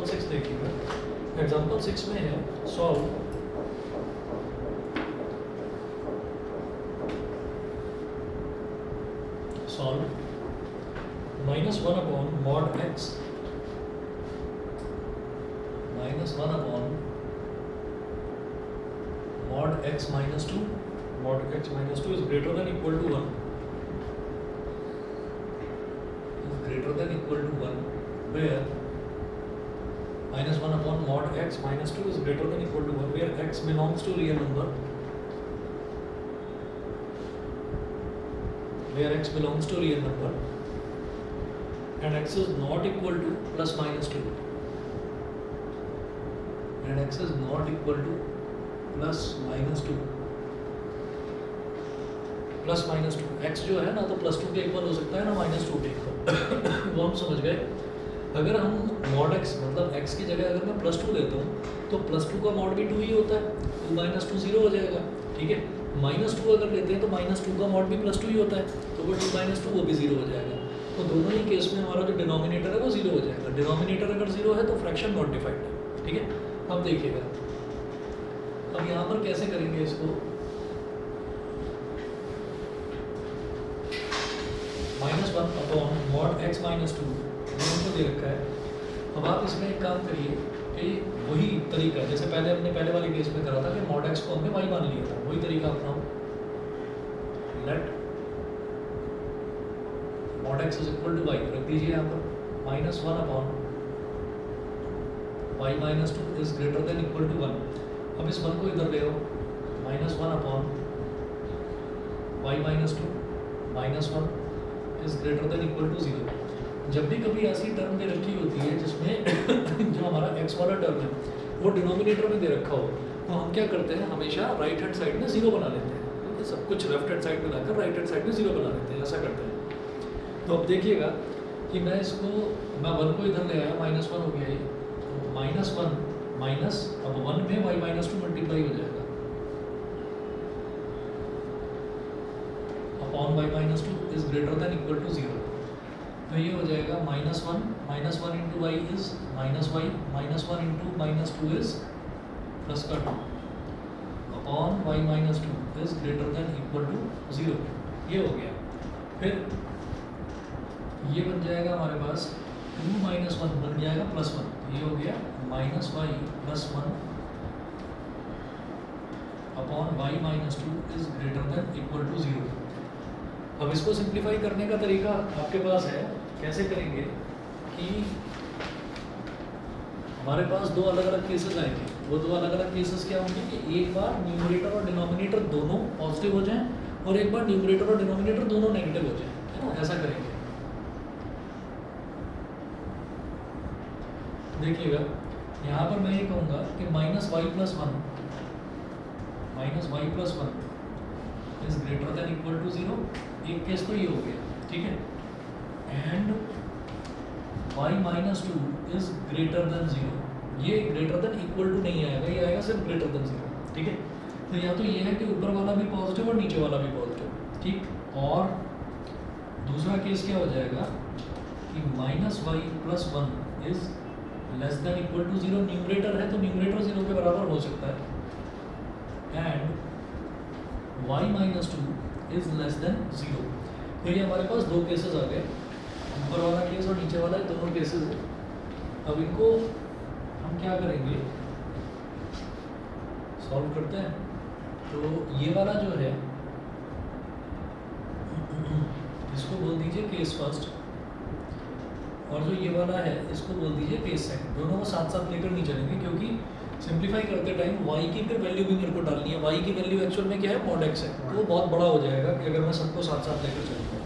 6 देखिएगा। एग्जाम्पल 6 में है solve -1 upon mod x -1 upon mod x minus 2 mod x minus 2 is greater than equal to 1 is greater than equal to 1 where -1 upon mod x minus 2 is greater than equal to 1 where x belongs to real number and x is not equal to plus minus 2 and x is not equal to plus minus 2 plus minus 2 x जो है ना तो plus 2 के equal हो सकता है ना minus 2 के इक्वल वो हम समझ गए। अगर हम मॉड x मतलब x की जगह अगर मैं प्लस 2 लेता हूँ तो प्लस 2 का मॉड भी 2 ही होता है, 2 माइनस 2 0 हो जाएगा। ठीक है, माइनस 2 अगर लेते हैं तो माइनस 2 का मॉड भी प्लस 2 ही होता है, तो वो 2 माइनस 2 वो भी 0 हो जाएगा। तो दोनों ही केस में हमारा जो डिनोमिनेटर है वो 0 हो जाएगा। डिनोमिनेटर अगर 0 है तो फ्रैक्शन नॉट डिफाइंड है। ठीक है, अब देखिएगा अब यहाँ पर कैसे करेंगे इसको। -1 अपॉन मॉड x माइनस 2 दोनों को दे रखा है। अब आप इसमें एक काम करिए कि वही तरीका जैसे पहले वाले केस में करा था कि मॉड x को हमने y मान लिया था, वही तरीका अपनाओ। Let mod x is equal to y रख दीजिए यहाँ पर। -1 upon y minus 2 is greater than equal to 1। अब इस 1 को इधर ले आओ। -1 upon y minus 2 -1 is greater than equal to 0। जब भी कभी ऐसी टर्म दे रखी होती है जिसमें जो हमारा x वाला टर्म है वो डिनोमिनेटर में दे रखा हो तो हम क्या करते हैं, हमेशा राइट हैंड साइड में 0 बना लेते हैं। सब कुछ लेफ्ट हैंड साइड में लाकर राइट हैंड साइड में 0 बना लेते हैं, ऐसा करते हैं। तो अब देखिएगा कि मैं 1 को इधर ले आया, -1 हो गया ये, तो -1 माइनस अब 1 में y माइनस 2 मल्टीप्लाई हो जाएगा upon y minus 2 is greater than equal to 0। तो ये हो जाएगा -1 into y is -y -1 into -2 is plus का 2 upon y minus 2 is greater than equal to 0। ये हो गया। फिर ये बन जाएगा हमारे पास 2 माइनस 1 बन जाएगा +1। ये हो गया -y plus 1 upon y minus 2 is greater than equal to 0। अब इसको सिंप्लीफाई करने का तरीका आपके पास है। कैसे करेंगे कि हमारे पास दो अलग अलग केसेस आएंगे। वो दो अलग अलग केसेस क्या होंगे कि एक बार न्यूमरेटर और डिनोमिनेटर दोनों पॉजिटिव हो जाएं और एक बार न्यूमरेटर और डिनोमिनेटर दोनों नेगेटिव हो जाएं, है ना। ऐसा करेंगे। देखिएगा यहाँ पर मैं ये कहूँगा कि -y plus 1 is greater than equal to 0। एक केस तो ये हो गया, ठीक है। And y minus 2 is greater than 0। ये ग्रेटर देन इक्वल टू नहीं आएगा, ये आएगा सिर्फ ग्रेटर देन 0। ठीक है, तो या तो ये है कि ऊपर वाला भी पॉजिटिव और नीचे वाला भी पॉजिटिव। ठीक, और दूसरा केस क्या हो जाएगा कि -y plus 1 is less than equal to 0। Numerator है तो न्यूमरेटर 0 के बराबर हो सकता है। And y minus 2 is less than 0। तो ये हमारे पास दो केसेस आ गए, ऊपर वाला केस और नीचे वाला, दोनों केसेस है। अब इनको हम क्या करेंगे, सॉल्व करते हैं। तो ये वाला जो है इसको बोल दीजिए केस फर्स्ट, और जो ये वाला है इसको बोल दीजिए केस सेकंड। दोनों को साथ साथ लेकर नहीं चलेंगे क्योंकि सिंप्लीफाई करते टाइम y की फिर वैल्यू भी मेरे को डालनी है। y की वैल्यू एक्चुअल में क्या है, mod x है, तो वो बहुत बड़ा हो जाएगा कि अगर मैं सबको साथ साथ लेकर चलूँगा।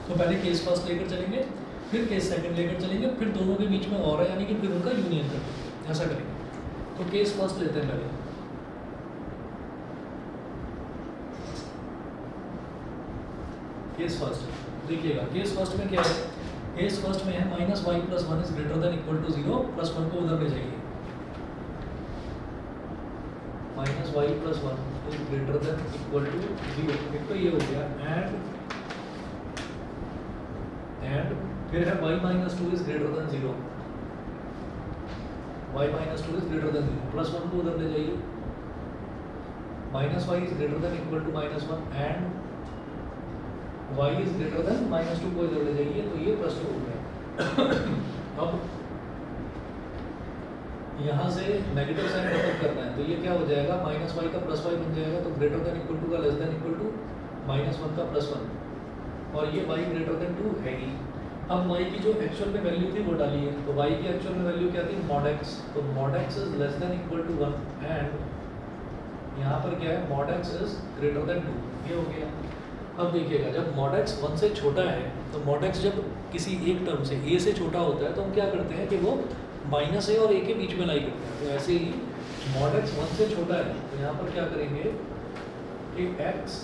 तो पहले केस फर्स्ट लेकर चलेंगे, फिर केस सेकंड लेकर चलेंगे, फिर दोनों के बीच में और है यानी कि फिर उनका यूनियन कर देंगे, ऐसा करेंगे। तो केस फर्स्ट लेते हैं पहले। केस फर्स्ट देखिएगा, केस फर्स्ट में क्या है, केस फर्स्ट में है -y plus 1 is greater than equal to 0, plus 1 को उधर ले जाइए। -y plus 1 is greater than equal to 0। एक तो ये हो गया। एंड फिर है y minus 2 is greater than 0। Y minus two is greater than zero, plus one को उधर ले जाइए, minus y is greater than equal to minus one and y is greater than minus two को इधर ले जाइए, तो ये प्लस टू हो गया। अब यहाँ से नेगेटिव साइन खत्म करना है, तो ये क्या हो जाएगा, माइनस वाई का प्लस वाई बन जाएगा, तो ग्रेटर देन इक्वल टू का less than equal to minus one का प्लस वन, और ये वाई ग्रेटर देन टू है ही। अब वाई की जो एक्चुअल में वैल्यू थी वो डाली है, तो वाई की एक्चुअल में वैल्यू क्या थी, मॉड एक्स, तो mod x is less than equal to one and यहाँ पर क्या है, mod x is greater than two, ये हो गया। अब देखिएगा जब मॉड एक्स वन से छोटा है, तो मॉड एक्स जब किसी एक टर्म से ए से छोटा होता है तो हम क्या करते हैं कि वो माइनस ए और ए के बीच में लाई करते हैं, तो ऐसे ही मॉड एक्स वन से छोटा है, तो यहाँ पर क्या करेंगे कि x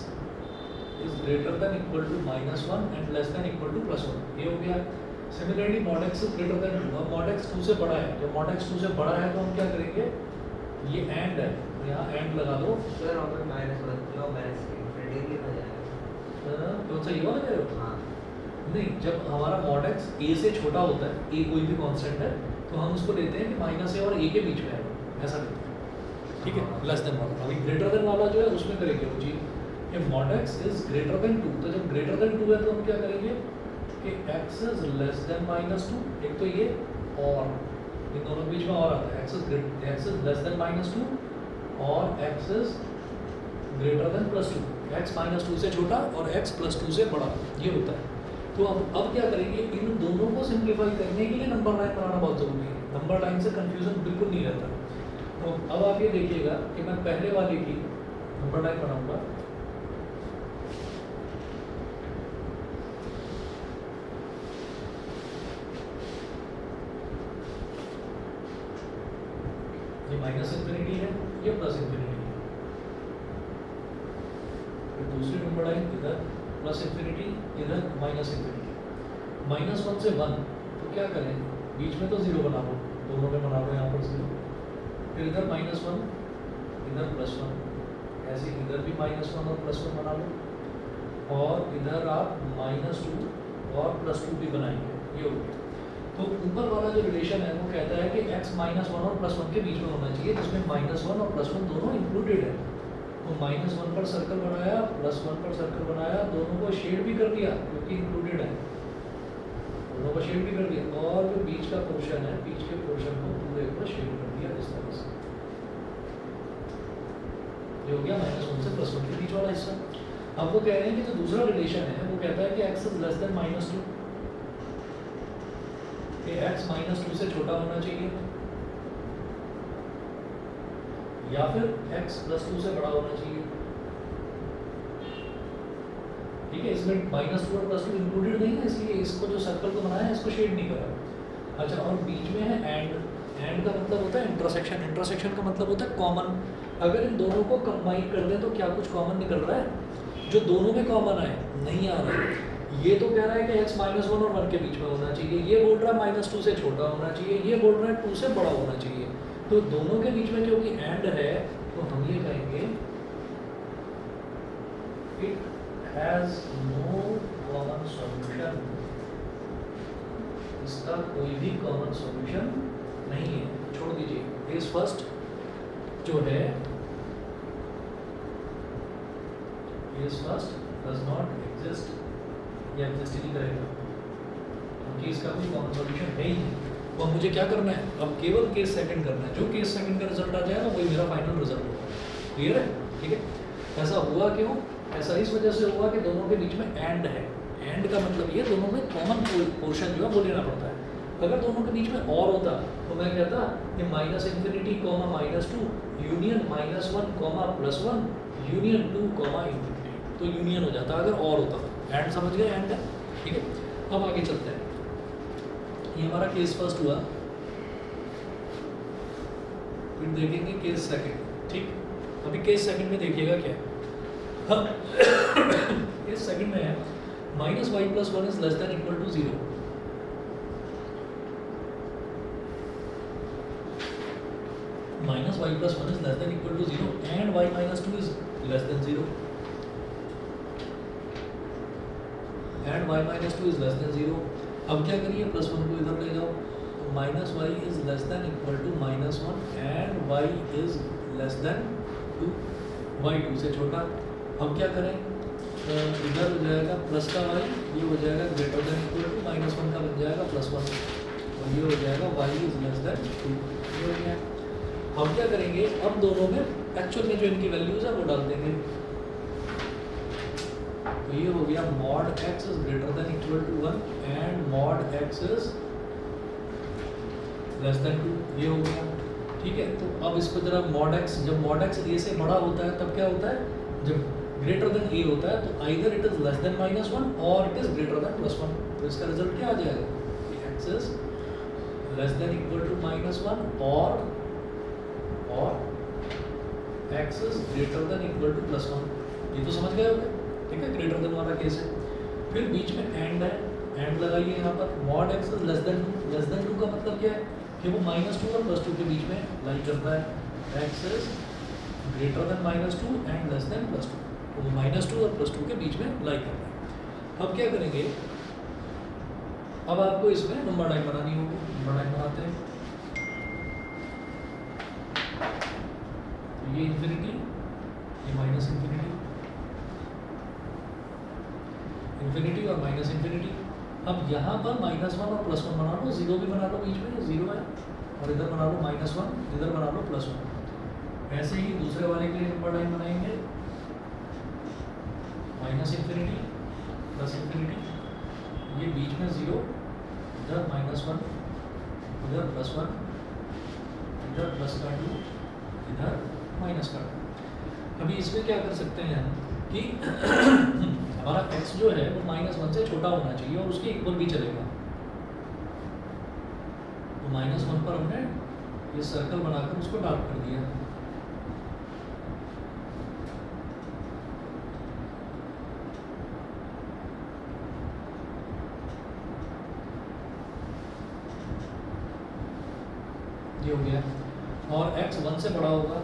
is greater than equal to minus one and less than equal to plus one, ये हो गया। Similarly mod x is greater than two, अब मॉड एक्स टू से बड़ा है, जब मॉड एक्स टू से बड़ा है तो हम क्या करेंगे, ये एंड है, तो यहाँ एंड लगा दो, सर अगर माइनस वन क्यों माइनस इन्फिनिटी हो जाएगा, कौन सा ये वाला कह रहे हो? हाँ नहीं, जब हमारा मॉड एक्स ए से छोटा होता है, ए कोई भी कांस्टेंट है, तो हम उसको लेते हैं कि माइनस ए और ए के बीच में है, ऐसा लेते हैं, ठीक है, लेस देन मॉड। अभी ग्रेटर देन वाला जो है उसमें करेंगे वो चीज़, ये mod x is greater than two, तो जब ग्रेटर देन टू है तो हम क्या करेंगे कि x is less than minus to, एक तो ये और इन दोनों के बीच में और आता है, X is less than minus two और X is greater than plus two, X minus two से छोटा और एक्स प्लस टू से बड़ा, ये होता है। तो अब क्या करेंगे, इन दोनों को सिंप्लीफाई करने के लिए नंबर लाइन बनाना बहुत ज़रूरी है, नंबर लाइन से कंफ्यूजन बिल्कुल नहीं रहता। तो अब आप ये देखिएगा कि मैं पहले वाले की नंबर लाइन बनाऊंगा, ये माइनस इन्फिनिटी है, ये प्लस इन्फिनिटी है, फिर दूसरी नंबर लाइन इधर प्लस इन्फिनिटी, इधर माइनस इन्फिनिटी, माइनस वन से वन, तो क्या करें, बीच में तो जीरो बना लो, दोनों में बना लो यहाँ पर जीरो, फिर इधर माइनस वन, इधर प्लस वन, ऐसे इधर भी माइनस वन और प्लस वन बना लो, और इधर आप माइनस टू और प्लस टू भी बनाएंगे, ये हो गया। तो ऊपर वाला जो रिलेशन है वो कहता है कि x माइनस वन और प्लस वन के बीच में होना चाहिए, जिसमें माइनस वन और प्लस वन दोनों इंक्लूडेड है। तो माइनस वन पर सर्कल बनाया, प्लस वन पर सर्कल बनाया, दोनों को शेड भी कर दिया क्योंकि इंक्लूडेड है, दोनों को शेड भी कर दिया, और जो बीच का पोर्शन है, बीच के पोर्शन को पूरे को शेड कर दिया इस तरह से, ये हो गया माइनस वन से प्लस वन के बीच वाला हिस्सा। अब वो कह रहे हैं कि जो दूसरा रिलेशन है वो कहता है कि x is less than minus to, कि x माइनस टू से छोटा होना चाहिए या फिर x प्लस टू से बड़ा होना चाहिए, ठीक है। इसमें माइनस टू और प्लस टू इंक्लूडेड नहीं है, इसलिए इसको जो सर्कल को बनाया है इसको शेड नहीं करा। अच्छा, और बीच में है एंड, एंड का मतलब होता है इंटरसेक्शन, इंटरसेक्शन का मतलब होता है कॉमन। अगर इन दोनों को कंबाइन कर दें तो क्या कुछ कॉमन निकल रहा है, जो दोनों में कॉमन आए नहीं आ रहा है। ये तो कह रहा है कि x माइनस वन और वन के बीच में होना चाहिए, ये बोल रहा है माइनस टू से छोटा होना चाहिए, ये बोल रहा है टू से बड़ा होना चाहिए। तो दोनों के बीच में क्योंकि एंड है तो हम ये कहेंगे it has no common solution, इसका कोई भी कॉमन सॉल्यूशन नहीं है, छोड़ दीजिए। केस फर्स्ट जो है, case first does not exist, या एग्जिस्ट ही नहीं करेगा क्योंकि इसका कोई कॉमन सॉल्यूशन है ही नहीं। तो मुझे क्या करना है, अब केवल केस सेकंड करना है, जो केस सेकंड का रिजल्ट आ जाएगा वही मेरा फाइनल रिजल्ट होगा। क्लियर है, ठीक है। ऐसा हुआ क्यों, ऐसा इस वजह से हुआ कि दोनों के बीच में एंड है। एंड का मतलब ये दोनों में कॉमन पोर्शन जो है वो लेना पड़ता है। अगर दोनों के बीच में और होता तो मैं कहता कि minus infinity comma minus two union minus one comma plus one union two comma infinity, तो यूनियन हो जाता अगर और होता। एंड समझ गए, एंड है, ठीक है। अब आगे चलते हैं, ये हमारा केस फर्स्ट हुआ, फिर देखेंगे केस सेकंड, ठीक। अभी केस सेकंड में देखिएगा क्या है, केस सेकंड में है minus y plus one is less than equal to zero, minus y plus one is less than equal to zero and y minus two is less than zero, and y minus two is less than zero. अब क्या करिए, plus one को इधर ले जाओ तो minus y is less than equal to -1 and y is less than 2, y 2 से छोटा। अब क्या करें, इधर हो जाएगा प्लस का वाई, ये हो जाएगा ग्रेटर देन इक्वल टू -1 का बन जाएगा +1, और ये हो जाएगा वाई इज लेस देन 2, ये हो गया। हम क्या करेंगे, अब दोनों में एक्चुअल में जो इनकी वैल्यूज है वो डाल देंगे। तो ये हो गया mod x is greater than equal to 1 and mod x is less than 2, ये हो गया। ठीक है, तो अब इसको जरा मॉड x, जब मॉड x a से बड़ा होता है तब क्या होता है, जब ग्रेटर देन a होता है तो either it is less then -1 और इट इज ग्रेटर देन +1। तो इसका रिजल्ट क्या आ जाएगा कि x is less than equal to -1 और x is greater than equal to +1। ये तो समझ गए होंगे, ठीक है, ग्रेटर देन वाला केस है। फिर बीच में एंड है, एंड लगाइए यहाँ पर, mod x is less than 2 का मतलब क्या है कि वो -2 और +2 के बीच में लाई करता है। x is greater than -2 and less than +2, तो वो -2 और +2 के बीच में लाई करता है। अब क्या करेंगे, अब आपको इसमें नंबर लाइन बनानी होगी। नंबर लाइन बनाते हैं, तो ये इन्फिनिटी, ये माइनस इन्फिनिटी, इन्फिनिटी और माइनस इन्फिनिटी। अब यहाँ पर -1 और +1 बना लो, 0 भी बना लो, बीच में 0 है, और इधर बना लो -1, इधर बना लो +1। ऐसे ही दूसरे वाले के लिए नंबर लाइन बनाएंगे, माइनस इन्फिनिटी प्लस इन्फिनिटी, ये बीच में 0, इधर -1, इधर +1, इधर +2, इधर -2। अभी इसमें क्या कर सकते हैं हम कि हमारा x जो है वो -1 से छोटा होना चाहिए और उसके इक्वल भी चलेगा। तो -1 पर हमने ये सर्कल बनाकर उसको डार्क कर दिया। ये हो गया, और x 1 से बड़ा होगा,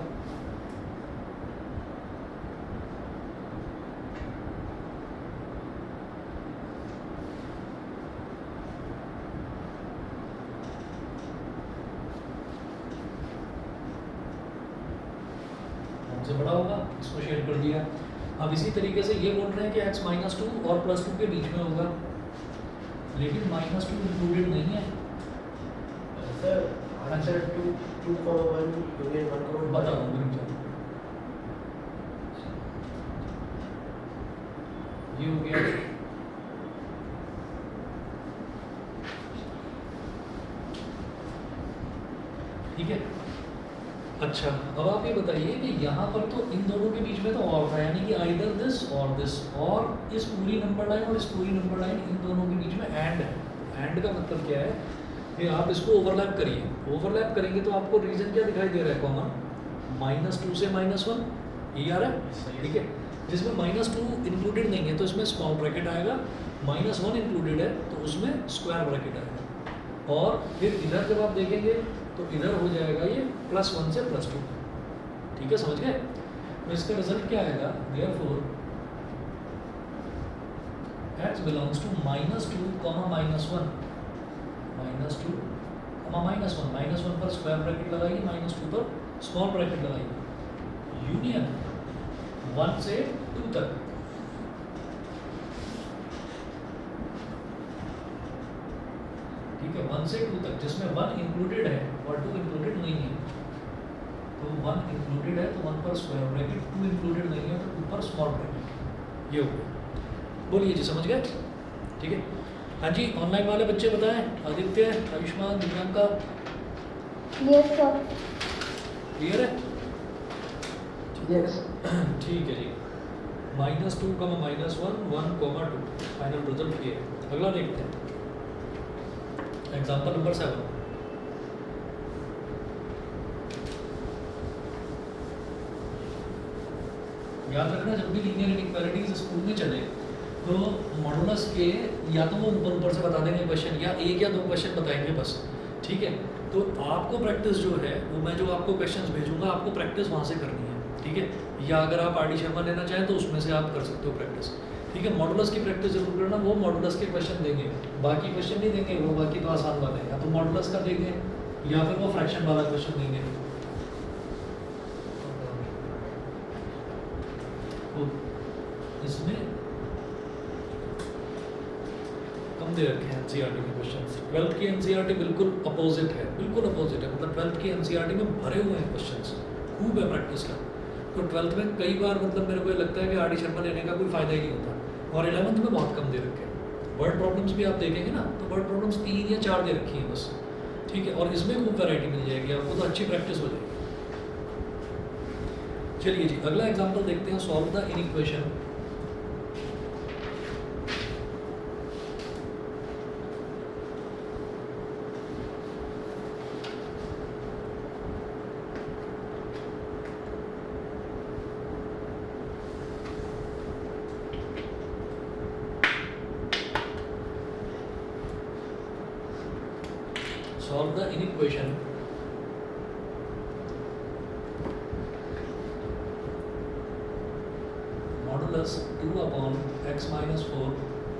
से बड़ा होगा, इसको शेयर कर दिया। अब इसी तरीके से ये बोल रहे हैं कि x -2 और +2 के बीच में होगा, लेकिन -2 इंक्लूडेड नहीं है। सर आंसर 2,1 यूनियन 1 बताओ, ये हो गया। ठीक है, अच्छा, अब आप ये बताइए कि यहाँ पर तो इन दोनों के बीच में तो और था, यानी कि आइदर दिस, और इस पूरी नंबर लाइन और इस पूरी नंबर लाइन, इन दोनों के बीच में एंड है। एंड का मतलब क्या है कि आप इसको ओवरलैप करिए, ओवरलैप करेंगे तो आपको रीजन क्या दिखाई दे रहा है, कॉमन -2 से -1, ये आ रहा है, ठीक है। जिसमें -2 इंक्लूडेड नहीं है तो इसमें स्मॉल ब्रैकेट आएगा, -1 इंक्लूडेड है तो उसमें स्क्वायर ब्रैकेट आएगा, और फिर इधर जब आप देखेंगे तो इधर हो जाएगा ये +1 से +2, ठीक है, समझ गए। तो इसका रिजल्ट क्या आएगा, देयरफॉर x बिलोंग्स टू -2, -1, -1 पर स्क्वायर ब्रैकेट लगाइए, -2 पर स्मॉल ब्रैकेट लगाइए, यूनियन 1 से 2 तक। ठीक है, 1 से 2 तक, जिसमें 1 इंक्लूडेड है और 2 इंक्लूडेड नहीं है। तो 1 इंक्लूडेड है तो 1 पर स्क्वायर ब्रैकेट, 2 इंक्लूडेड नहीं है तो 2 पर स्मॉल ब्रैकेट। ये हो गया, बोलिए जी, समझ गए, ठीक है। हाँ जी, ऑनलाइन वाले बच्चे बताएं, Aditya, Ayushman, Divyanka, yes sir. Clear है? यस ठीक है जी, -2, -1, 1, 2, फाइनल रिजल्ट ये है। अगला देखते हैं, एग्जाम्पल नंबर 7। याद रखना, जब भी लीनियर इनइक्वालिटीज स्कूल में चले तो मॉडुलस के या तो वो ऊपर से बता देंगे क्वेश्चन, या 1 या 2 क्वेश्चन बताएंगे बस, ठीक है। तो आपको प्रैक्टिस जो है वो, मैं जो आपको क्वेश्चंस भेजूंगा आपको प्रैक्टिस वहाँ से करनी है, ठीक है। या अगर आप आर डी शर्मा लेना चाहें तो उसमें से आप कर सकते हो प्रैक्टिस, ठीक है, मॉडुलस की प्रैक्टिस जरूर करना, वो मॉडुलस के क्वेश्चन देंगे, बाकी क्वेश्चन नहीं देंगे, वो बाकी तो आसान वाले हैं, या तो मॉडुलस का देंगे या फिर वो फ्रैक्शन वाला क्वेश्चन देंगे। तो इसमें कम दे रखे हैं एनसीईआरटी के क्वेश्चंस। 12th की एनसीईआरटी बिल्कुल अपोजिट है, बिल्कुल अपोजिट है, मतलब 12th की एनसीईआरटी में भरे हुए हैं क्वेश्चंस, खूब है प्रैक्टिस का। तो 12th में कई बार मतलब मेरे को ये लगता है कि आर डी शर्मा लेने का कोई फ़ायदा ही नहीं होता, और 11th में बहुत कम दे रखे हैं। वर्ड प्रॉब्लम्स भी आप देखेंगे ना, तो वर्ड प्रॉब्लम्स 3 या 4 दे रखी हैं बस, ठीक है, और इसमें खूब वैरायटी मिल जाएगी आपको, तो अच्छी प्रैक्टिस हो जाएगी। चलिए जी, अगला एग्जाम्पल देखते हैं, solve the inequation. Solve the inequation modulus 2 upon x minus 4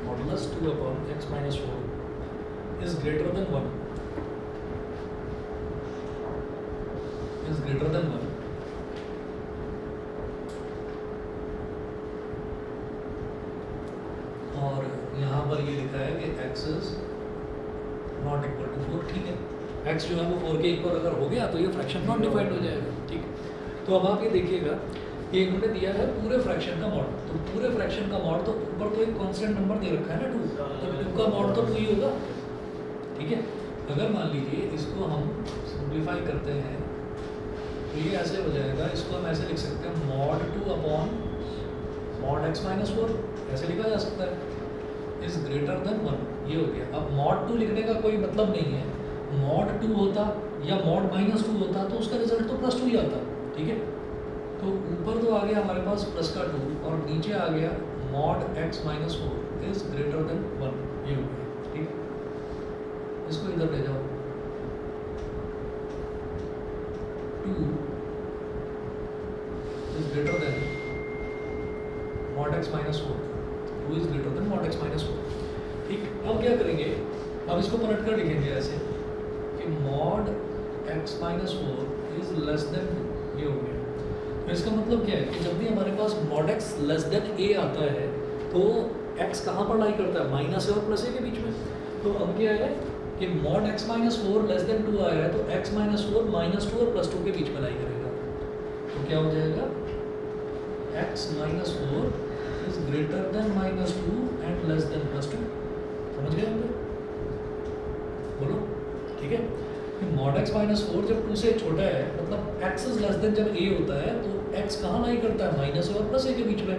modulus 2 upon x minus 4 is greater than 1 is greater than 1 और यहाँ पर ये लिखा है कि x is not equal to 4, ठीक है, x जो है वो 4 के इक्वल अगर हो गया तो ये फ्रैक्शन नॉट डिफाइंड हो जाएगा, ठीक है। तो अब आप ये देखिएगा कि इन्होंने दिया है पूरे फ्रैक्शन का मॉड, तो पूरे फ्रैक्शन का मॉड तो ऊपर तो एक कांस्टेंट नंबर दे रखा है ना 2, तो 2 का मॉड तो 2 ही होगा, ठीक है। अगर मान लीजिए इसको हम सिंप्लीफाई करते हैं तो ये ऐसे हो जाएगा, इसको हम ऐसे लिख सकते हैं mod 2 upon mod x minus 4, ऐसे लिखा जा सकता है, इज ग्रेटर देन 1, ये हो गया। अब मॉड 2 लिखने का कोई मतलब नहीं है, मॉड 2 होता या मॉड माइनस 2 होता तो उसका रिजल्ट तो प्लस 2 ही आता, ठीक है। तो ऊपर तो आ गया हमारे पास प्लस का 2 और नीचे आ गया mod x minus 4 is greater then 1, ये हो गया, ठीक है। इसको इधर ले जाओ, 2 is greater then mod x minus 4, 2 is greater then mod x minus 4, ठीक। अब क्या करेंगे, अब इसको पलट कर लिखेंगे ऐसे कि mod x minus 4 is less than 2, ये हो गया। तो इसका मतलब क्या है कि जब भी हमारे पास mod x less than a आता है तो x कहाँ पर लाई करता है, माइनस a और प्लस a के बीच में। तो अब क्या है कि mod x minus 4 less than 2 आया है तो x माइनस 4 माइनस 2 और प्लस 2 के बीच में लाई करेगा, तो क्या हो जाएगा x minus 4 is greater than minus 2 and less then plus 2, समझ गए हम लोग, बोलो, ठीक है। मॉड x माइनस 4 जब 2 से छोटा है, मतलब x इज लेस देन जब a होता है तो x कहाँ लाई करता है, माइनस a और प्लस a के बीच में।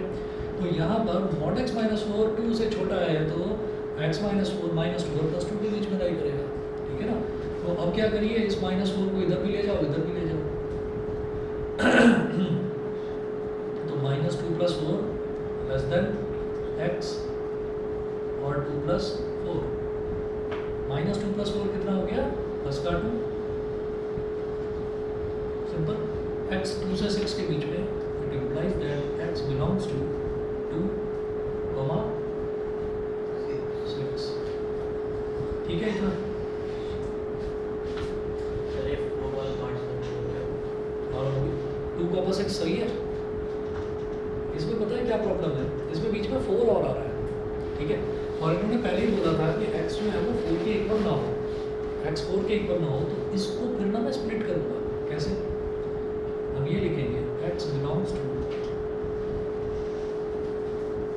तो यहाँ पर मॉड x माइनस 4 2 से छोटा है तो x माइनस 4 माइनस 2 और प्लस 2 के बीच में लाई करेगा, ठीक है ना। तो अब क्या करिए, इस माइनस 4 को इधर भी ले जाओ, इधर भी ले जाओ तो minus 2 plus 4 less than x और 2 प्लस 4, माइनस 2 प्लस 4 कितना हो गया, प्लस का 2, सिंपल। x 2 से 6 के बीच में, it implies that x belongs to 2, 6, ठीक है इतना। चलिए 4 वाला पार्ट और 2 का बस 6 सही है। इसमें पता है क्या प्रॉब्लम है, इसमें बीच में 4 और आ रहा है, ठीक है। और इन्होंने पहले ही बोला था कि x जो है वो 4 के इक्वल ना हो, x 4 के इक्वल ना हो, तो इसको फिर ना मैं स्प्लिट करूँगा, कैसे, हम ये लिखेंगे x बिलोंग्स टू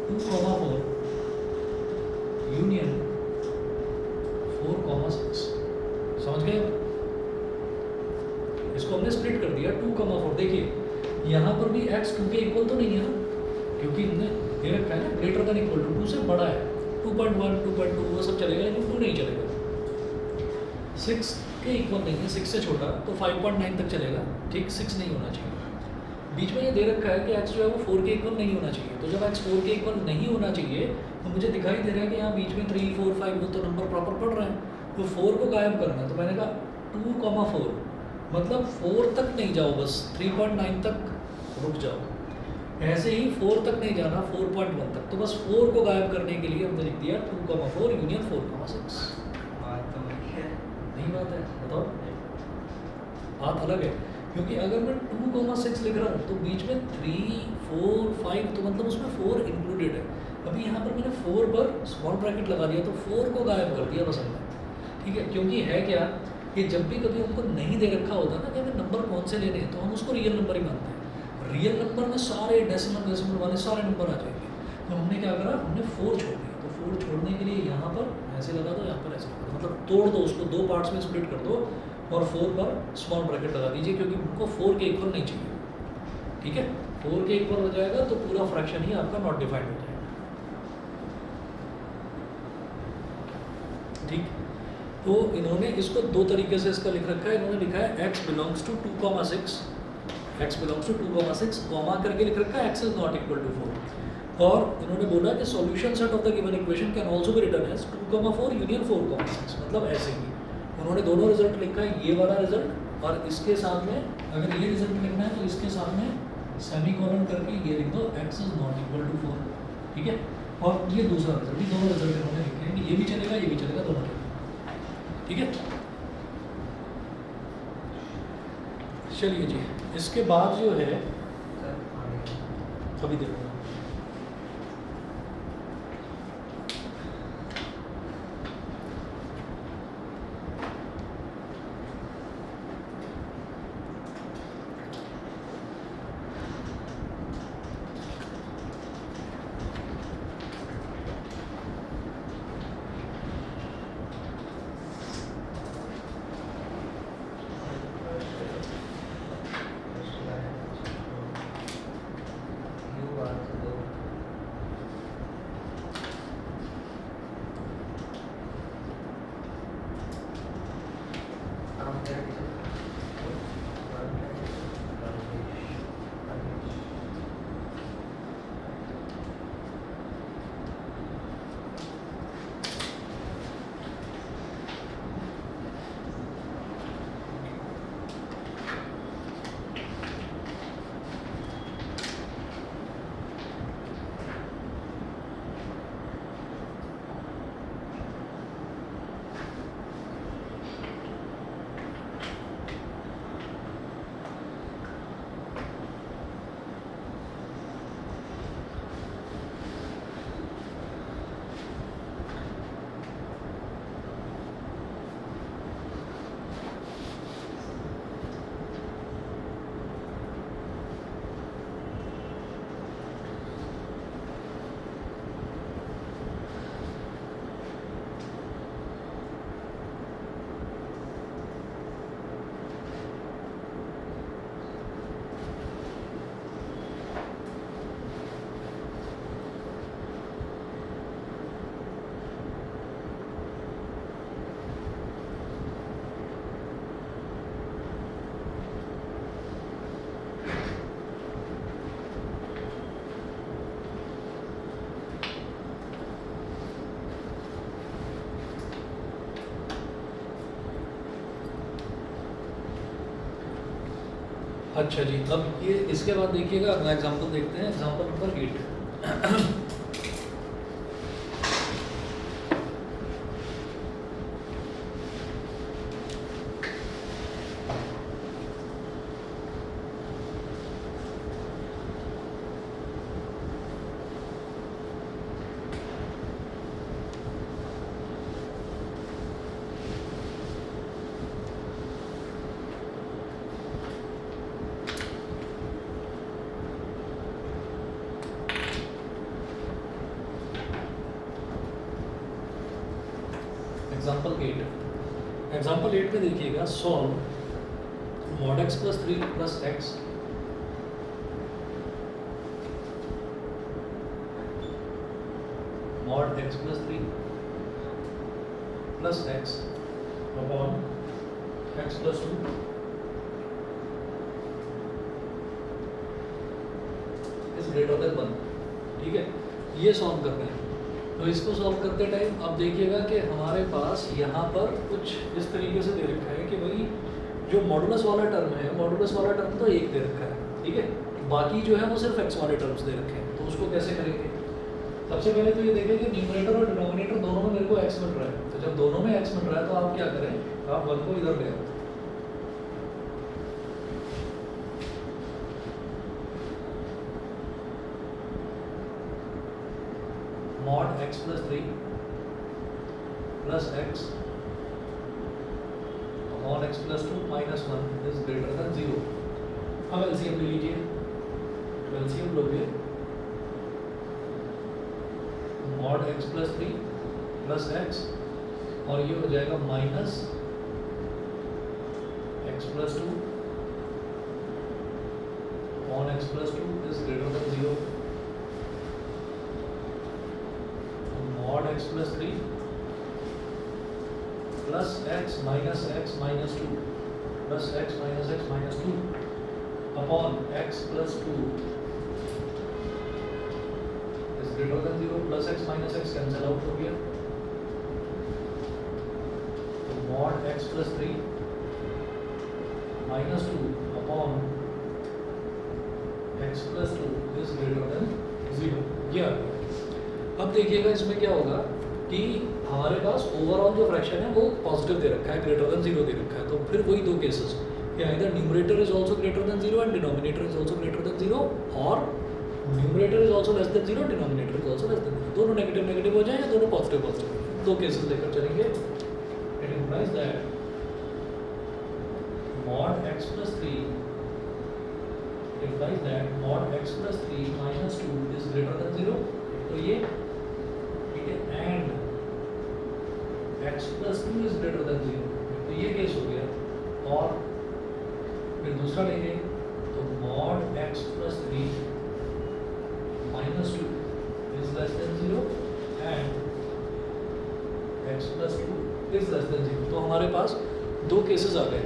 2, 4 यूनियन 4, 6, समझ गए। इसको हमने स्प्लिट कर दिया 2, 4, देखिए यहाँ पर भी x 2 के इक्वल तो नहीं है ना, क्योंकि हमने ये रखा है ना ग्रेटर देन इक्वल टू, 2 से बड़ा है, 2.1, 2.2 वो सब चलेगा, लेकिन 2 नहीं चलेगा। 6 के इक्वल नहीं है, 6 से छोटा, तो 5.9 तक चलेगा, ठीक, 6 नहीं होना चाहिए। बीच में ये दे रखा है कि x जो है वो 4 के इक्वल नहीं होना चाहिए, तो जब x 4 के इक्वल नहीं होना चाहिए तो मुझे दिखाई दे रहा है कि यहाँ बीच में 3, 4, 5 वो तो नंबर प्रॉपर पढ़ रहे हैं, तो 4 को गायब करना है। तो मैंने कहा 2, 4 मतलब 4 तक नहीं जाओ, बस 3.9 तक रुक जाओ। ऐसे ही 4 तक नहीं जाना, 4.1 तक, तो बस 4 को गायब करने के लिए हमने लिख दिया 2,4 यूनियन 4,6। बात तो वही है। नहीं बात है, बताओ। बात अलग है, क्योंकि अगर मैं 2,6 लिख रहा हूँ तो बीच में 3, 4, 5, तो मतलब उसमें 4 इंक्लूडेड है। अभी यहाँ पर मैंने 4 पर स्मॉल ब्रैकेट लगा दिया, तो 4 को गायब कर दिया बस हमने, ठीक है। क्योंकि है क्या कि जब भी कभी हमको नहीं दे रखा होता ना कि हमें नंबर कौन से लेने हैं, तो हम उसको रियल नंबर ही मानते हैं। रियल नंबर में सारे डेसिमल वाले सारे नंबर आ जाएंगे। तो हमने क्या करा, हमने 4 छोड़ दिया। तो 4 छोड़ने के लिए यहाँ पर ऐसे लगा दो, यहाँ पर ऐसे लगा दो, मतलब तोड़ दो उसको, 2 पार्ट्स में स्प्लिट कर दो और 4 पर स्मॉल ब्रैकेट लगा दीजिए, क्योंकि उनको 4 के इक्वल नहीं चाहिए, ठीक है। 4 के इक्वल हो जाएगा तो पूरा फ्रैक्शन ही आपका नॉट डिफाइंड हो जाएगा, ठीक। तो इन्होंने इसको 2 तरीके से इसका लिख रखा है। इन्होंने लिखा है x belongs to 2,6, x belongs to 2,6 comma करके लिख रखा है x is not equal to 4। और इन्होंने बोला कि solution set of the given equation can also be written as 2,4 union 4,6, मतलब ऐसे ही उन्होंने दोनों रिजल्ट लिखा है, ये वाला रिजल्ट और इसके साथ में अगर ये रिजल्ट लिखना है तो इसके साथ में सेमीकोलन करके ये लिख दो x is not equal to 4, ठीक है। और ये दूसरा रिजल्ट, ये दोनों रिजल्ट इन्होंने लिखे हैं कि ये भी चलेगा, ये भी चलेगा, दोनों चलेगा, ठीक है। चलिए जी, इसके बाद जो है सर आगे। अभी देखो, अच्छा जी, अब ये इसके बाद देखिएगा अगला एग्जांपल देखते हैं, एग्जांपल नंबर 8। एग्जाम्पल 8 में देखिएगा, solve mod x plus 3 plus x mod x plus 3 plus x upon x plus 2 is greater then 1, ठीक है। ये सॉल्व करना है। तो इसको सॉल्व करते टाइम अब देखिएगा कि हमारे पास यहाँ पर कुछ इस तरीके से दे रखा है कि भाई जो मॉडुलस वाला टर्म है, मॉडुलस वाला टर्म तो 1 दे रखा है, ठीक है। बाकी जो है वो सिर्फ एक्स वाले टर्म्स दे रखे हैं, तो उसको कैसे करेंगे? सबसे पहले तो ये देखें कि न्यूमरेटर और डिनोमिनेटर दोनों में मेरे को एक्स मिल रहा है, तो जब दोनों में एक्स मिल रहा है तो आप क्या करें, आप 1 को इधर ले आओ। Mod x plus 3 plus x upon x plus 2 minus 1 is greater than 0। अब एलसीएम ले लीजिए, तो एलसीएम लोगे mod x plus 3 plus x और ये हो जाएगा minus x plus 2 upon x plus 2 is greater than 0। Mod x plus 3 plus x minus 2 plus x minus 2 upon x plus 2 is greater than 0। Plus x minus x cancel out हो गया, तो mod x plus 3 minus 2 upon x plus 2 is greater than 0। ये आ गया। अब देखिएगा इसमें क्या होगा कि हमारे पास ओवरऑल जो फ्रैक्शन है वो पॉजिटिव दे रखा है, ग्रेटर देन 0 दे रखा है, तो फिर वही दो केसेस कि either numerator is also greater than 0 and denominator is also greater than 0, और numerator is also less than 0, denominator is also less than 0। दोनों नेगेटिव नेगेटिव हो जाए या दोनों पॉजिटिव पॉजिटिव, दो केसेस लेकर चलेंगे। It implies that mod x plus 3 implies that mod x plus 3 minus 2 is greater than 0, तो ये ठीक है, and x plus 2 is greater than 0, तो ये केस हो गया। और फिर दूसरा लेंगे तो mod x plus 3 minus 2 is less than 0 and x plus 2 is less than 0, तो हमारे पास दो केसेस आ गए।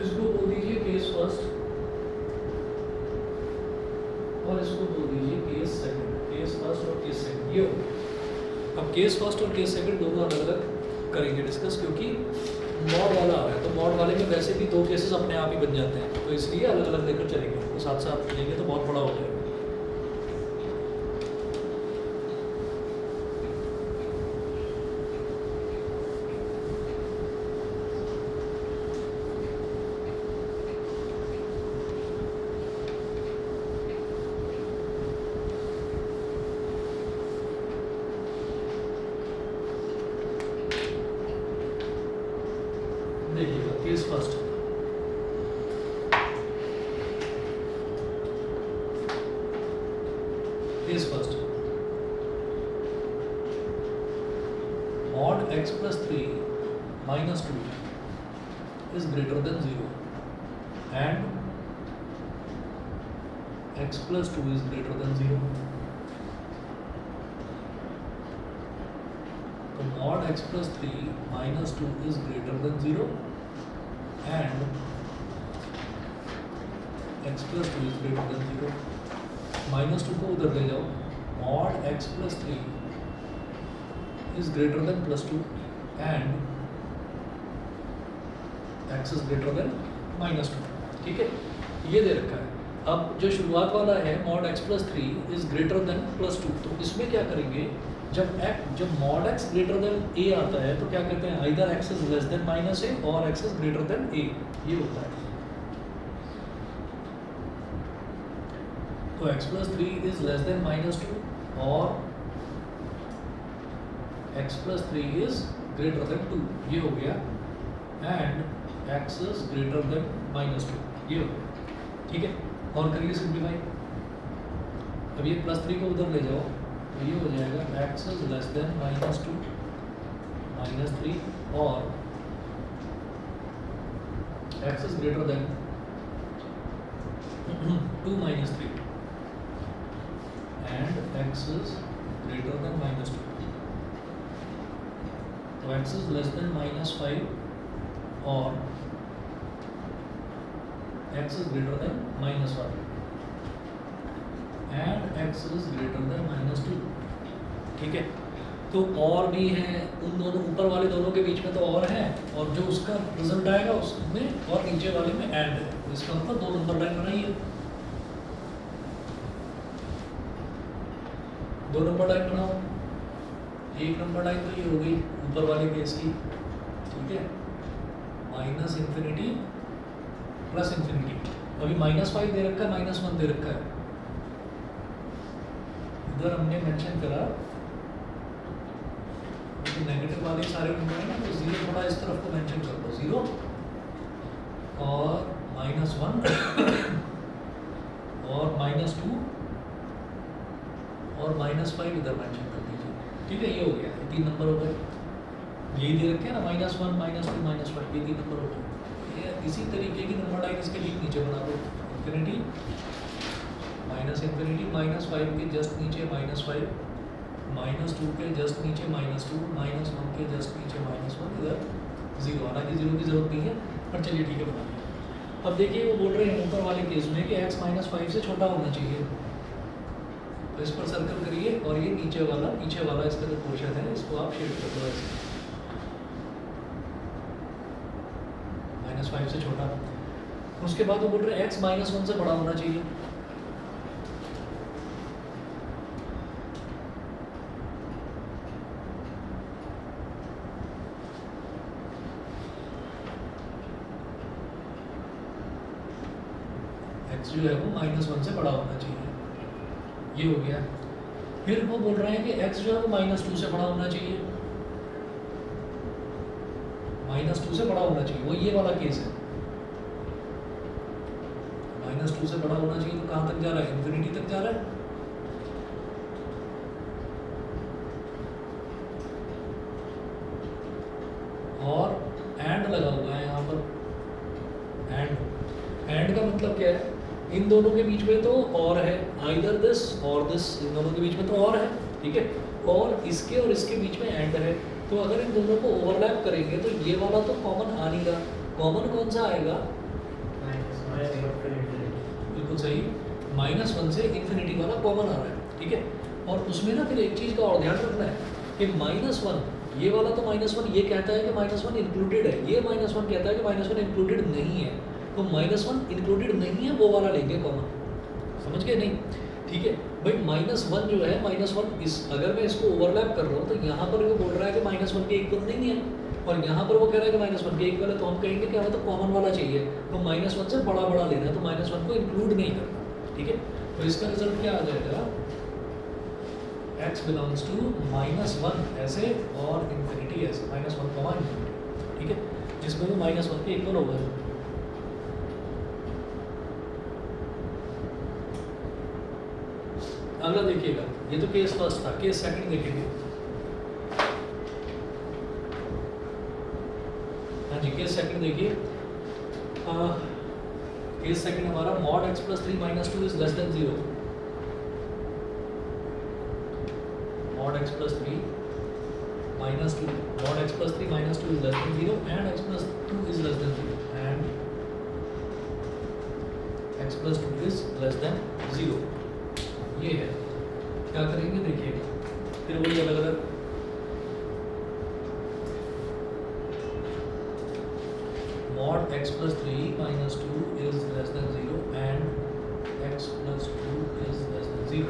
इसको बोल दीजिए केस फर्स्ट और इसको बोल दीजिए केस सेकंड। केस फर्स्ट और केस सेकंड ये हो। अब केस फर्स्ट और केस सेकंड दोनों अलग अलग करेंगे डिस्कस, क्योंकि मॉड वाला आ रहा है, तो मॉड वाले में वैसे भी दो केसेस अपने आप ही बन जाते हैं, तो इसलिए अलग अलग लेकर चलेंगे, तो साथ साथ लेंगे तो बहुत बड़ा हो जाएगा। देखिएगा case first, case first mod x plus 3 minus 2 is greater than 0 and x plus 2 is greater than 0, तो mod x plus 3 minus 2 is greater than 0 and x plus 2 is greater than 0। Minus 2 को उधर ले जाओ, mod x plus 3 is greater than plus 2 and x is greater than minus 2, ठीक है, ये दे रखा है। अब जो शुरुआत वाला है mod x plus 3 is greater than plus 2, तो इसमें क्या करेंगे, जब mod x greater than a आता है तो क्या कहते हैं, either x is less than minus a और x is greater then a, ये होता है। तो x plus 3 is less than minus 2 और x plus 3 is greater than 2, ये हो गया, and x is greater than minus 2, ये हो गया, ठीक है। और करिए सिंप्लीफाई, अब ये प्लस 3 को उधर ले जाओ, तो ये हो जाएगा x is less than minus 2 minus 3 और x is greater than 2 minus 3 and x is greater than minus 2, तो x is less than minus 5 और x is greater than minus 1 and x is greater than minus 2, ठीक है। तो और भी है, उन दोनों ऊपर वाले दोनों के बीच में तो और है, और जो उसका रिजल्ट आएगा उसमें और नीचे वाले में एंड है, इसका मतलब 2 नंबर लाइन बनाइए। दो नंबर लाइन बनाओ, एक नंबर लाइन तो ये हो गई ऊपर वाले केस की, ठीक है, माइनस इंफिनिटी प्लस इंफिनिटी। अभी -5 दे रखा है, -1 दे रखा है। इधर हमने मेंशन करा कि नेगेटिव वाले सारे नंबर है ना, तो 0 थोड़ा इस तरफ को मेंशन कर दो, 0 और -1 और -2 और -5 इधर मेंशन कर दीजिए, ठीक है। ये हो गया, ये 3 नंबर हो गए, यही दे रखे हैं ना, -1 -2 -5, ये 3 नंबर हो गए। ये इसी तरीके की नंबर लाइन इसके ठीक नीचे बना दो, इंफिनिटी माइनस इंफिनिटी, -5 के जस्ट नीचे -5, -2 के जस्ट नीचे -2, -1 के जस्ट नीचे -1, इधर 0। हालांकि 0 की जरूरत नहीं है, पर चलिए ठीक है, बना लिया। अब देखिए वो बोल रहे हैं ऊपर वाले केस में कि x -5 से छोटा होना चाहिए, तो इस पर सर्कल करिए और ये नीचे वाला पीछे वाला इसका जो पोर्शन है इसको आप शेड कर दो ऐसे, -5 से छोटा। उसके बाद वो बोल रहे हैं x -1 से बड़ा होना चाहिए, x जो है वो -1 से बड़ा होना चाहिए, ये हो गया। फिर वो बोल रहे हैं कि x जो है वो -2 से बड़ा होना चाहिए, -2 से बड़ा होना चाहिए, वो ये वाला केस है, -2 से बड़ा होना चाहिए। तो कहाँ तक जा रहा है, इंफिनिटी तक जा रहा है। और एंड लगा हुआ है यहाँ पर, एंड का मतलब क्या है, इन दोनों के बीच में तो और है, आइदर दिस और दिस, इन दोनों के बीच में तो और है, ठीक है, और इसके बीच में एंड है। तो अगर इन दोनों को ओवरलैप करेंगे तो ये वाला तो कॉमन आ नहीं रहा, कॉमन कौन सा आएगा, बिल्कुल सही, -1 से इंफिनिटी वाला कॉमन आ रहा है, ठीक है। और उसमें ना फिर एक चीज़ का और ध्यान रखना है कि -1, ये वाला तो -1 ये कहता है कि -1 इंक्लूडेड है, ये -1 कहता है कि -1 इंक्लूडेड नहीं है, तो -1 इंक्लूडेड नहीं है वो वाला लेंगे कॉमन, समझ गए नहीं, ठीक है भाई। -1 जो है, -1 इस अगर मैं इसको ओवरलैप कर रहा हूँ तो यहाँ पर वो बोल रहा है कि -1 के इक्वल नहीं है, और यहाँ पर वो कह रहा है कि -1 के इक्वल है, तो हम कहेंगे कि हमें तो कॉमन वाला चाहिए, तो -1 से बड़ा बड़ा लेना है, तो -1 को इंक्लूड नहीं करना, ठीक है। तो इसका रिजल्ट क्या आ जाएगा, x बिलोंग्स टू -1 ऐसे और इंफिनिटी ऐसे, -1 इंफिनिटी, ठीक है, जिसमें वो -1 के इक्वल होगा। अगला देखिएगा, ये तो केस फर्स्ट था, केस सेकंड देखेंगे। हाँ जी, केस सेकंड देखिए, केस सेकंड हमारा mod x + 3 - 2 is less than 0, mod x + 3 - 2, mod x + 3 - 2 is less than 0 and x + 2 is less than 0 and x + 2 is less than 0, ये है। क्या करेंगे देखिएगा, फिर वही अलग अलग, mod x + 3 - 2 is less than 0 and x + 2 is less than 0,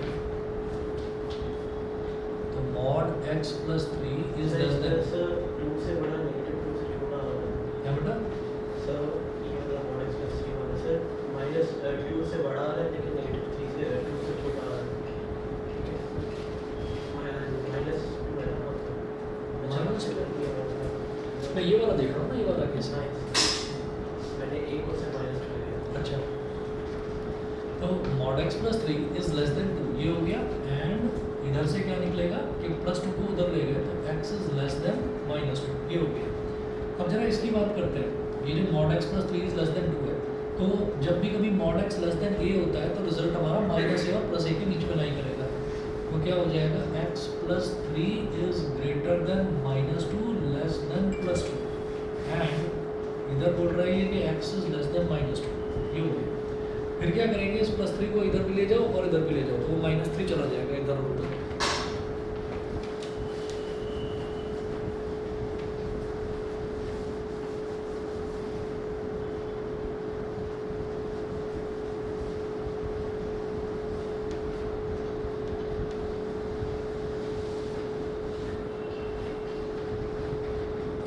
तो mod x + 3 is less than, sir 2 से बड़ा -2 से छोटा होगा, क्या बेटा, सर ये वाला mod x + 3 वाला सर -2 से बड़ा आ रहा है लेकिन -3 से 2 से छोटा आ रहा है, ठीक है, -2 है ना, मैं ये वाला देख रहा हूँ ना, ये वाला केस है, मैंने एक को से -2 लिया, अच्छा, तो mod x + 3 is less than 2 ये हो गया, एंड इधर से क्या निकलेगा कि +2 को उधर ले गए तो x is less than -2 ये हो गया। अब जरा इसकी बात करते हैं, ये जो mod x + 3 is less than 2 है, तो जब भी कभी mod x less than a होता है तो रिजल्ट हमारा -a और +a के बीच में लाई करेगा, तो क्या हो जाएगा, x + 3 is greater than -2 less than +2, and इधर बोल रहा है कि x is less than -2 ये हो गया। फिर क्या करेंगे, इस +3 को इधर भी ले जाओ और इधर भी ले जाओ, तो वो -3 चला जाएगा इधर और उधर,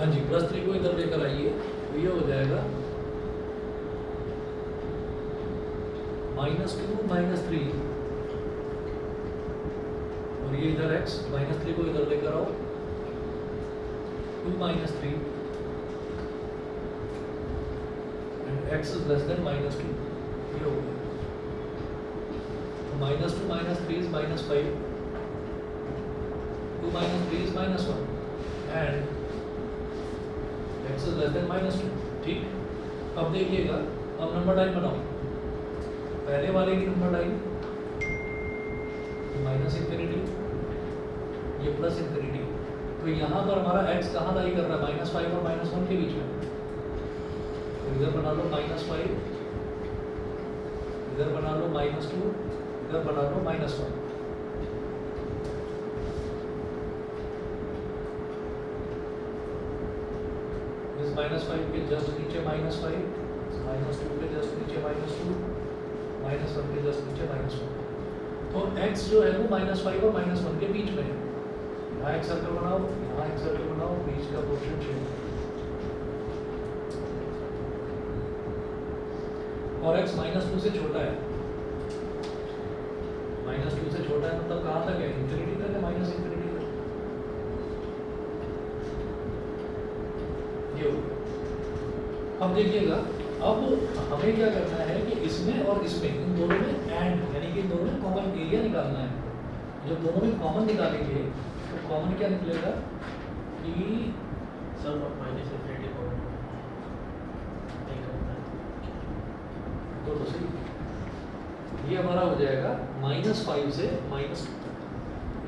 हाँ जी, +3 को इधर लेकर आइए तो ये हो जाएगा -2 -3 और ये इधर x -3 को इधर लेकर आओ 2 -3 and x is less than -2 ये हो गया। -2 -3 is -5 2 -3 is -1 and x is less than -2 ठीक। अब देखिएगा, अब नंबर लाइन बनाओ, पहले वाले की नंबर लाइन -∞, ये +∞, तो यहाँ पर हमारा x कहाँ लाई कर रहा है, -5 और -1 के बीच में, तो इधर बना लो -5, इधर बना लो -2, इधर बना लो -1। इस -5 के जस्ट नीचे -5, -2 के जस्ट नीचे -2, -1 के जस्ट नीचे -1। तो x जो है वो -5 और -1 के बीच में है। यहाँ एक सर्कल बनाओ, यहाँ एक सर्कल बनाओ, बीच का पोर्शन छोड़ो और x -2 से छोटा है, -2 से छोटा है मतलब कहाँ तक है, इंफिनिटी तक है, -∞ तक। ये हो गया। अब देखिएगा, अब हमें क्या करना है कि इसमें और इसमें, इन दोनों में एंड यानी कि इन दोनों में कॉमन एरिया निकालना है। जब दोनों में कॉमन निकालेंगे तो कॉमन क्या निकलेगा कि सम ऑफ -∞ को नहीं करता है। तो सही, ये हमारा हो जाएगा -5 से -2,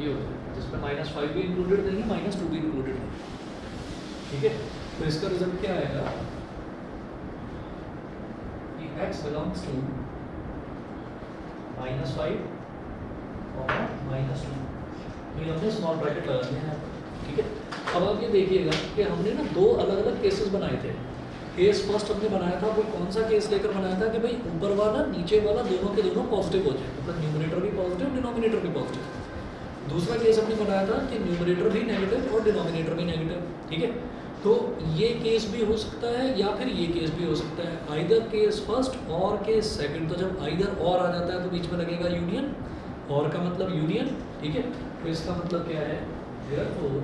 ये हो जाएगा, जिसमें -5 भी इंक्लूडेड नहीं है, -2 भी इंक्लूडेड है, ठीक है। तो इसका रिजल्ट क्या आएगा कि x बिलोंग्स टू -5 और -2, तो ये हमने स्मॉल ब्रैकेट लगा दिया है, ठीक है। अब आप ये देखिएगा कि हमने ना दो अलग अलग केसेस बनाए थे। केस फर्स्ट हमने बनाया था, वो कौन सा केस लेकर बनाया था कि भाई ऊपर वाला नीचे वाला दोनों के दोनों पॉजिटिव हो जाए, मतलब न्यूमरेटर भी पॉजिटिव डिनोमिनेटर भी पॉजिटिव। दूसरा केस हमने बनाया था कि न्यूमरेटर भी नेगेटिव और डिनोमिनेटर भी नेगेटिव, ठीक है। तो ये केस भी हो सकता है या फिर ये केस भी हो सकता है, आइदर केस फर्स्ट और केस सेकंड। तो जब आइदर और आ जाता है तो बीच में लगेगा यूनियन, और का मतलब यूनियन, ठीक है। तो इसका मतलब क्या है, therefore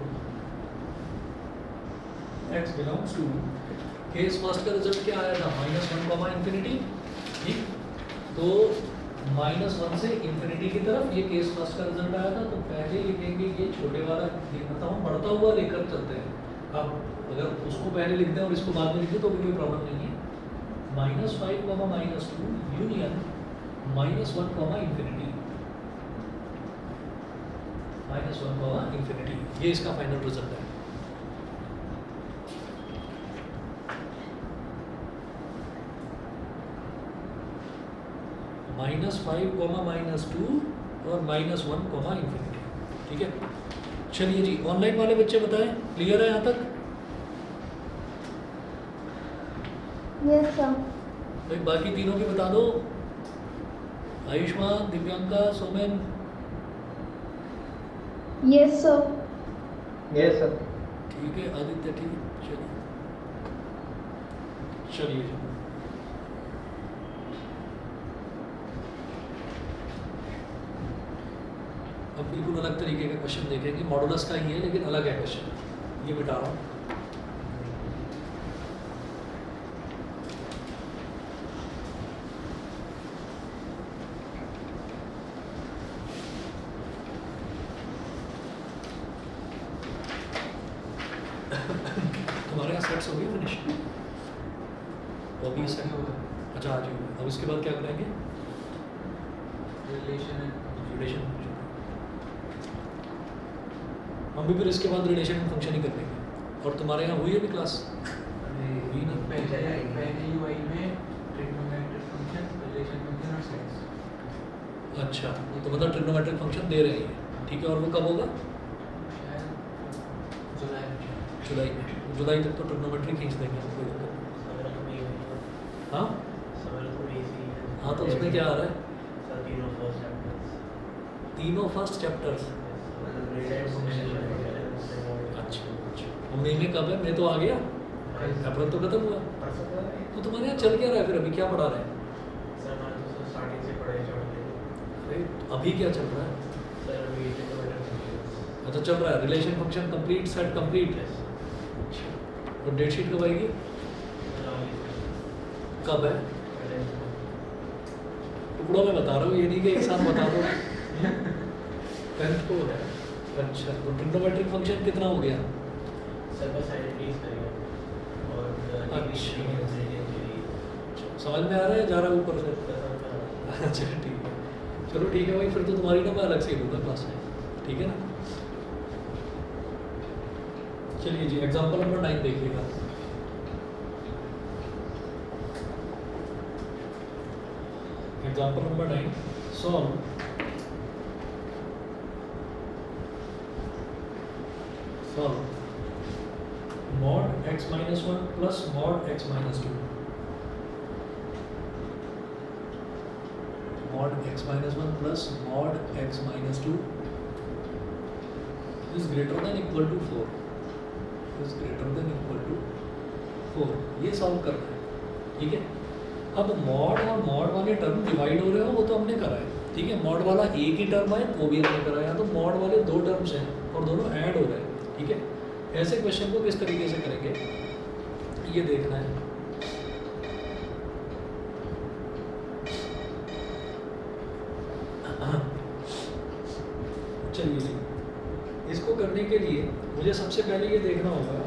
x belongs to, case first का रिजल्ट क्या आया था, -1, ठीक। तो -1 से इंफिनिटी की तरफ ये केस फर्स्ट का रिजल्ट आया था। तो पहले लिखेंगे ये छोटे वाला, लिखता हूँ बढ़ता हुआ लेकर चलते हैं। अब अगर उसको पहले लिखते हैं और इसको बाद में लिखते तो भी कोई प्रॉब्लम नहीं है। -5, -2 यूनियन -1, -1, ये इसका फाइनल रिजल्ट है। -5, -2 और -1, ठीक है। चलिए जी, ऑनलाइन वाले बच्चे बताएं, क्लियर है यहाँ तक? Yes, sir. भाई बाकी तीनों की बता दो, Ayushman, Divyanka, Somen. Yes, sir. Yes sir. ठीक है, आदित्य ठीक है, चलिए चलिए जी। अब बिल्कुल अलग तरीके का क्वेश्चन देखेंगे, मॉडुलस का ही है लेकिन अलग है क्वेश्चन, ये मिटा रहा हूँ। तुम्हारे यहाँ सेट्स हो गए फिनिश? वो भी सेट हो गया, अच्छा आज ही हो गया। अब इसके बाद क्या करेंगे, रिलेशन। हम भी फिर इसके बाद रिलेशन फंक्शन ही कर लेंगे। और तुम्हारे यहाँ हुई है भी क्लास? हुई नहीं। पहले UI में ट्रिग्नोमेट्रिक फंक्शन, रिलेशन फंक्शन और सेट्स। अच्छा, तो मतलब ट्रिग्नोमेट्रिक फंक्शन दे रहे हैं, ठीक है। और वो कब होगा? शायद जुलाई में। जुलाई तक तो ट्रिग्नोमेट्री खींच देंगे, कोई दिक्कत नहीं। सवाल तो भी है। हाँ सवाल तो भी इजी है। हाँ, तो उसमें क्या आ रहा है? सर तीनों फर्स्ट चैप्टर्स। तीनों फर्स्ट चैप्टर्स। मतलब रिलेशन फंक्शन अच्छा अच्छा, मई में कब है? मैं तो आ गया, अप्रैल तो खत्म हुआ। परसों का है। तो तुम्हारे यहाँ चल क्या रहा है फिर? अभी क्या पढ़ा रहे हैं? सर हमारे तो स्टार्टिंग से पढ़ाई चल रही है। अरे अभी क्या चल रहा है? सर अभी ट्रिग्नोमेट्री अच्छा चल रहा है, relation function complete, set complete. और डेट शीट कब आएगी? कब है? टुकड़ों में बता रहा हूँ, ये नहीं कि एक साथ बता दो। 10th को है। अच्छा तो ट्रिग्नोमेट्रिक फंक्शन कितना हो गया? सर बस आइडेंटिटीज करेंगे और समझ में आ रहा है, जा रहा है ऊपर से? अच्छा ठीक है, चलो ठीक है भाई, फिर तो तुम्हारी ना मैं अलग से ही दूंगा क्लास में, ठीक है ना। चलिए जी, एग्जाम्पल नंबर 9 देखिएगा। Example number 9, solve mod x minus 1 plus mod x minus 2, mod x minus 1 plus mod x minus 2 is greater than equal to 4, is greater than equal to 4। ये सॉल्व करना है, ठीक है। अब मॉड और mod वाले term divide हो रहे हो वो तो हमने करा है, ठीक है। मॉड वाला एक ही टर्म है वो भी हमने कराया, तो मॉड वाले दो टर्म्स हैं और दोनों ऐड हो रहे हैं, ठीक है। ऐसे क्वेश्चन को किस तरीके से करेंगे ये देखना है। चलिए जी, इसको करने के लिए मुझे सबसे पहले ये देखना होगा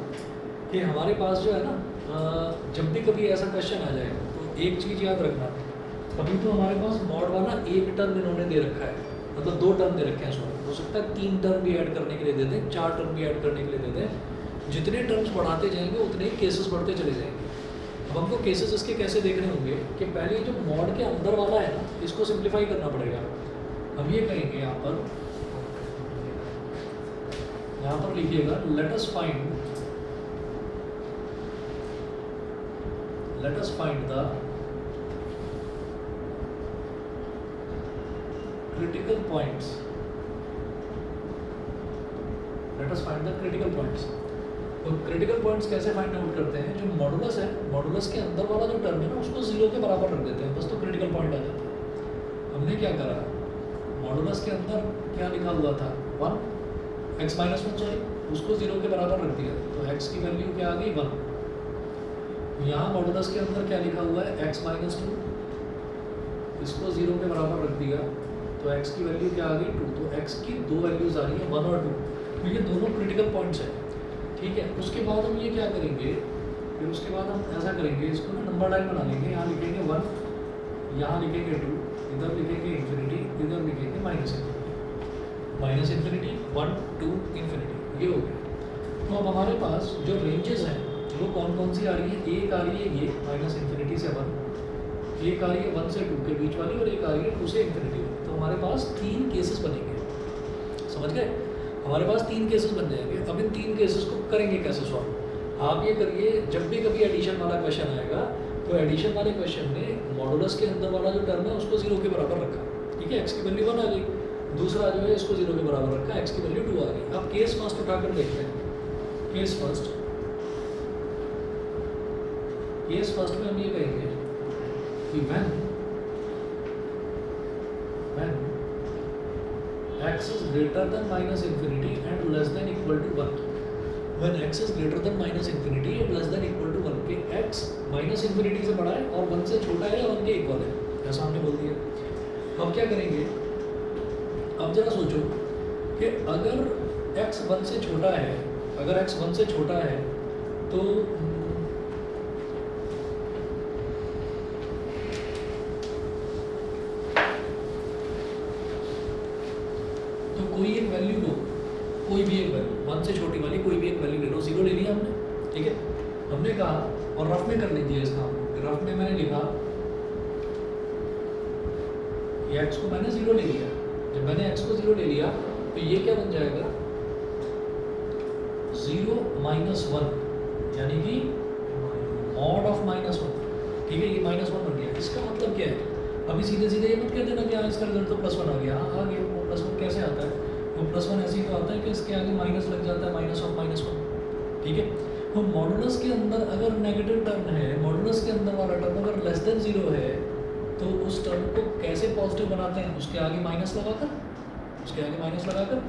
कि हमारे पास जो है ना, जब भी कभी ऐसा क्वेश्चन आ जाए तो एक चीज़ याद रखना, अभी तो हमारे पास मॉड वाला एक टर्म इन्होंने दे रखा है, मतलब दो टर्म दे रखे हैं, सॉरी हो सकता है 3 टर्म भी ऐड करने के लिए दे दें, 4 टर्म भी ऐड करने के लिए दे दें। जितने टर्म्स बढ़ाते जाएंगे उतने ही केसेस बढ़ते चले जाएंगे। अब हमको केसेस इसके कैसे देखने होंगे कि पहले जो मॉड के अंदर वाला है ना, इसको सिंप्लीफाई करना पड़ेगा। हम ये करेंगे यहाँ पर लिखिएगा let us find the critical points, let us find the critical points। तो क्रिटिकल पॉइंट्स कैसे फाइंड आउट करते हैं? जो मॉडुलस है, मॉडुलस के अंदर वाला जो टर्म है ना उसको 0 के बराबर रख देते हैं, बस तो क्रिटिकल पॉइंट आ जाता है। हमने क्या करा, मॉडुलस के अंदर क्या लिखा हुआ था 1 x माइनस 1 सॉरी, उसको 0 के बराबर रख दिया, तो x की वैल्यू क्या आ गई 1। यहाँ मॉडुलस के अंदर क्या लिखा हुआ है x माइनस 2, इसको 0 के बराबर रख दिया, तो x की वैल्यू क्या आ गई 2। तो x की दो वैल्यूज आ रही है 1 और 2, तो ये दोनों क्रिटिकल पॉइंट्स हैं, ठीक है। उसके बाद हम ये क्या करेंगे, फिर उसके बाद हम ऐसा करेंगे, इसको ना नंबर लाइन बना लेंगे। यहाँ लिखेंगे 1, यहाँ लिखेंगे 2, इधर लिखेंगे इन्फिनिटी, इधर लिखेंगे माइनस इन्फिनिटी 1 2 इन्फिनिटी, ये हो गया। तो अब हमारे पास जो रेंजेस हैं वो कौन कौन सी आ रही है? एक आ रही है ये माइनस इन्फिनिटी से 1, एक आ रही है 1 से 2 के बीच वाली, और एक आ रही है 2 से इन्फिनिटी वाली। तो हमारे पास 3 केसेस बनेंगे, समझ गए? हमारे पास 3 केसेस बन जाएंगे। अब इन 3 केसेस को करेंगे कैसे सॉल्व? आप ये करिए, जब भी कभी एडिशन वाला क्वेश्चन आएगा तो एडिशन वाले क्वेश्चन में मॉडुलस के अंदर वाला जो टर्म है उसको 0 के बराबर रखा, ठीक है, x की वैल्यू 1 आ गई। दूसरा जो है इसको 0 के बराबर रखा, x की वैल्यू 2 आ गई। अब केस फर्स्ट उठाकर देखते हैं। केस फर्स्ट में हम ये कहेंगे कि when x is greater than minus infinity and less than equal to 1, when x is greater than minus infinity and less than equal to 1, कि x माइनस इन्फिनिटी से बड़ा है और 1 से छोटा है या 1 के इक्वल है, ऐसा हमने बोल दिया। अब क्या करेंगे, अब जरा सोचो कि अगर x 1 से छोटा है, अगर x 1 से छोटा है तो कोई एक वैल्यू लो, कोई भी एक वैल्यू 1 से छोटी वाली कोई भी एक वैल्यू ले लो। 0 ले लिया हमने, ठीक है। हमने कहा, और रफ में कर लीजिए इस काम को। रफ में मैंने लिखा ये x को मैंने 0 ले लिया। जब मैंने x को 0 ले लिया तो ये क्या बन जाएगा 0 माइनस 1, यानी कि मॉड ऑफ माइनस 1, ठीक है। ये माइनस 1 बन गया। इसका मतलब क्या है? अभी सीधे सीधे ये मत कह देना कि हाँ इसका रिजल्ट तो +1 आ गया। हाँ आ गया, वो +1 कैसे आता है? वो +1 ऐसे ही तो आता है कि इसके आगे माइनस लग जाता है, माइनस ऑफ माइनस 1, ठीक है। तो मॉडुलस के अंदर अगर नेगेटिव टर्म है, मॉडुलस के अंदर वाला टर्म अगर लेस देन 0 है तो उस टर्म को कैसे पॉजिटिव बनाते हैं? उसके आगे माइनस लगाकर, उसके आगे माइनस लगाकर।